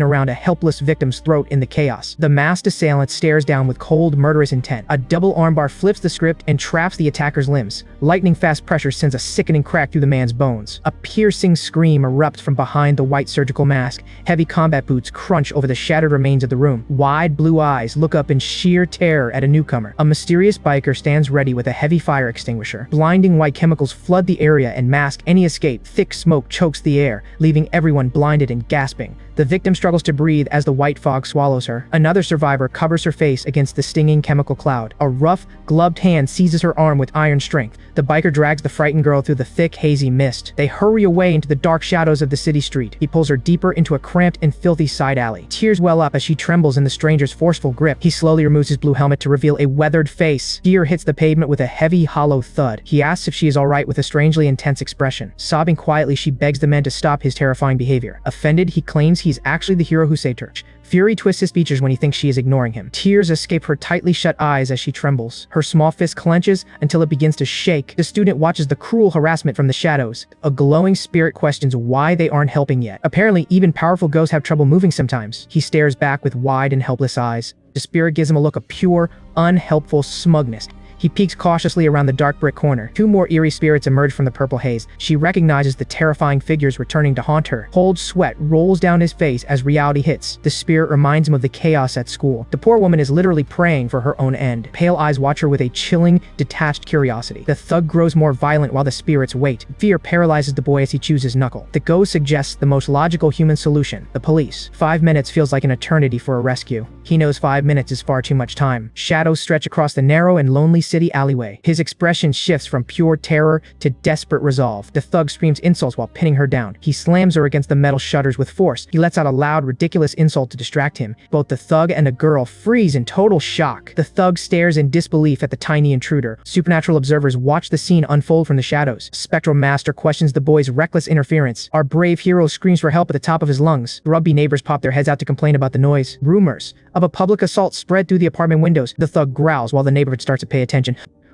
around a helpless victim's throat in the chaos. The masked assailant stares down with cold, murderous intent. A double armbar flips the script and traps the attacker's limbs. Lightning-fast pressure sends a sickening crack through the man's bones. A piercing scream erupts from behind the white surgical mask. Heavy combat boots crunch over the shattered remains of the room. Wide blue eyes look up in sheer terror at a newcomer. A mysterious biker stands ready with a heavy fire extinguisher. Blinding white chemicals flood the area and mask any escape. Thick smoke chokes the air, leaving everyone blinded and gasping. The victim struggles to breathe as the white fog swallows her. Another survivor covers her face against the stinging chemical cloud. A rough, gloved hand seizes her arm with iron strength. The biker drags the frightened girl through the thick, hazy mist. They hurry away into the dark shadows of the city street. He pulls her deeper into a cramped and filthy side alley. Tears well up as she trembles in the stranger's forceful grip. He slowly removes his blue helmet to reveal a weathered face. Fear hits the pavement with a heavy, hollow thud. He asks if she is alright with a strangely intense expression. Sobbing quietly, she begs the men to stop his terrifying behavior. Offended, he claims he's actually the hero who saved her. Fury twists his features when he thinks she is ignoring him. Tears escape her tightly shut eyes as she trembles. Her small fist clenches until it begins to shake. The student watches the cruel harassment from the shadows. A glowing spirit questions why they aren't helping yet. Apparently, even powerful ghosts have trouble moving sometimes. He stares back with wide and helpless eyes. The spirit gives him a look of pure, unhelpful smugness. He peeks cautiously around the dark brick corner. Two more eerie spirits emerge from the purple haze. She recognizes the terrifying figures returning to haunt her. Cold sweat rolls down his face as reality hits. The spirit reminds him of the chaos at school. The poor woman is literally praying for her own end. Pale eyes watch her with a chilling, detached curiosity. The thug grows more violent while the spirits wait. Fear paralyzes the boy as he chews his knuckle. The ghost suggests the most logical human solution: the police. 5 minutes feels like an eternity for a rescue. He knows 5 minutes is far too much time. Shadows stretch across the narrow and lonely city alleyway. His expression shifts from pure terror to desperate resolve. The thug screams insults while pinning her down. He slams her against the metal shutters with force. He lets out a loud, ridiculous insult to distract him. Both the thug and the girl freeze in total shock. The thug stares in disbelief at the tiny intruder. Supernatural observers watch the scene unfold from the shadows. Spectral Master questions the boy's reckless interference. Our brave hero screams for help at the top of his lungs. Grubby neighbors pop their heads out to complain about the noise. Rumors of a public assault spread through the apartment windows. The thug growls while the neighborhood starts to pay attention.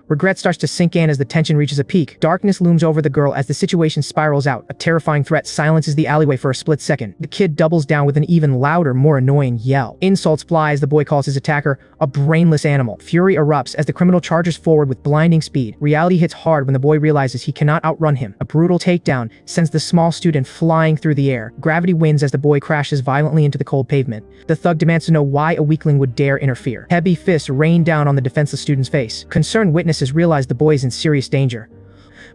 Regret starts to sink in as the tension reaches a peak. Darkness looms over the girl as the situation spirals out. A terrifying threat silences the alleyway for a split second. The kid doubles down with an even louder, more annoying yell. Insults fly as the boy calls his attacker a brainless animal. Fury erupts as the criminal charges forward with blinding speed. Reality hits hard when the boy realizes he cannot outrun him. A brutal takedown sends the small student flying through the air. Gravity wins as the boy crashes violently into the cold pavement. The thug demands to know why a weakling would dare interfere. Heavy fists rain down on the defenseless student's face. Concerned witnesses realize the boy is in serious danger.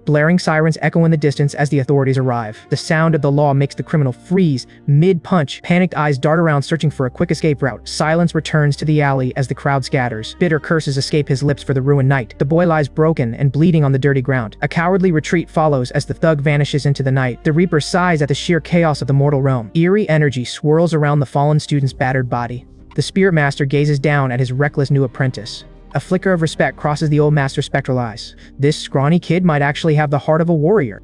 Blaring sirens echo in the distance as the authorities arrive. The sound of the law makes the criminal freeze mid-punch. Panicked eyes dart around searching for a quick escape route. Silence returns to the alley as the crowd scatters. Bitter curses escape his lips for the ruined night. The boy lies broken and bleeding on the dirty ground. A cowardly retreat follows as the thug vanishes into the night. The Reaper sighs at the sheer chaos of the mortal realm. Eerie energy swirls around the fallen student's battered body. The Spirit Master gazes down at his reckless new apprentice. A flicker of respect crosses the old master's spectral eyes. This scrawny kid might actually have the heart of a warrior.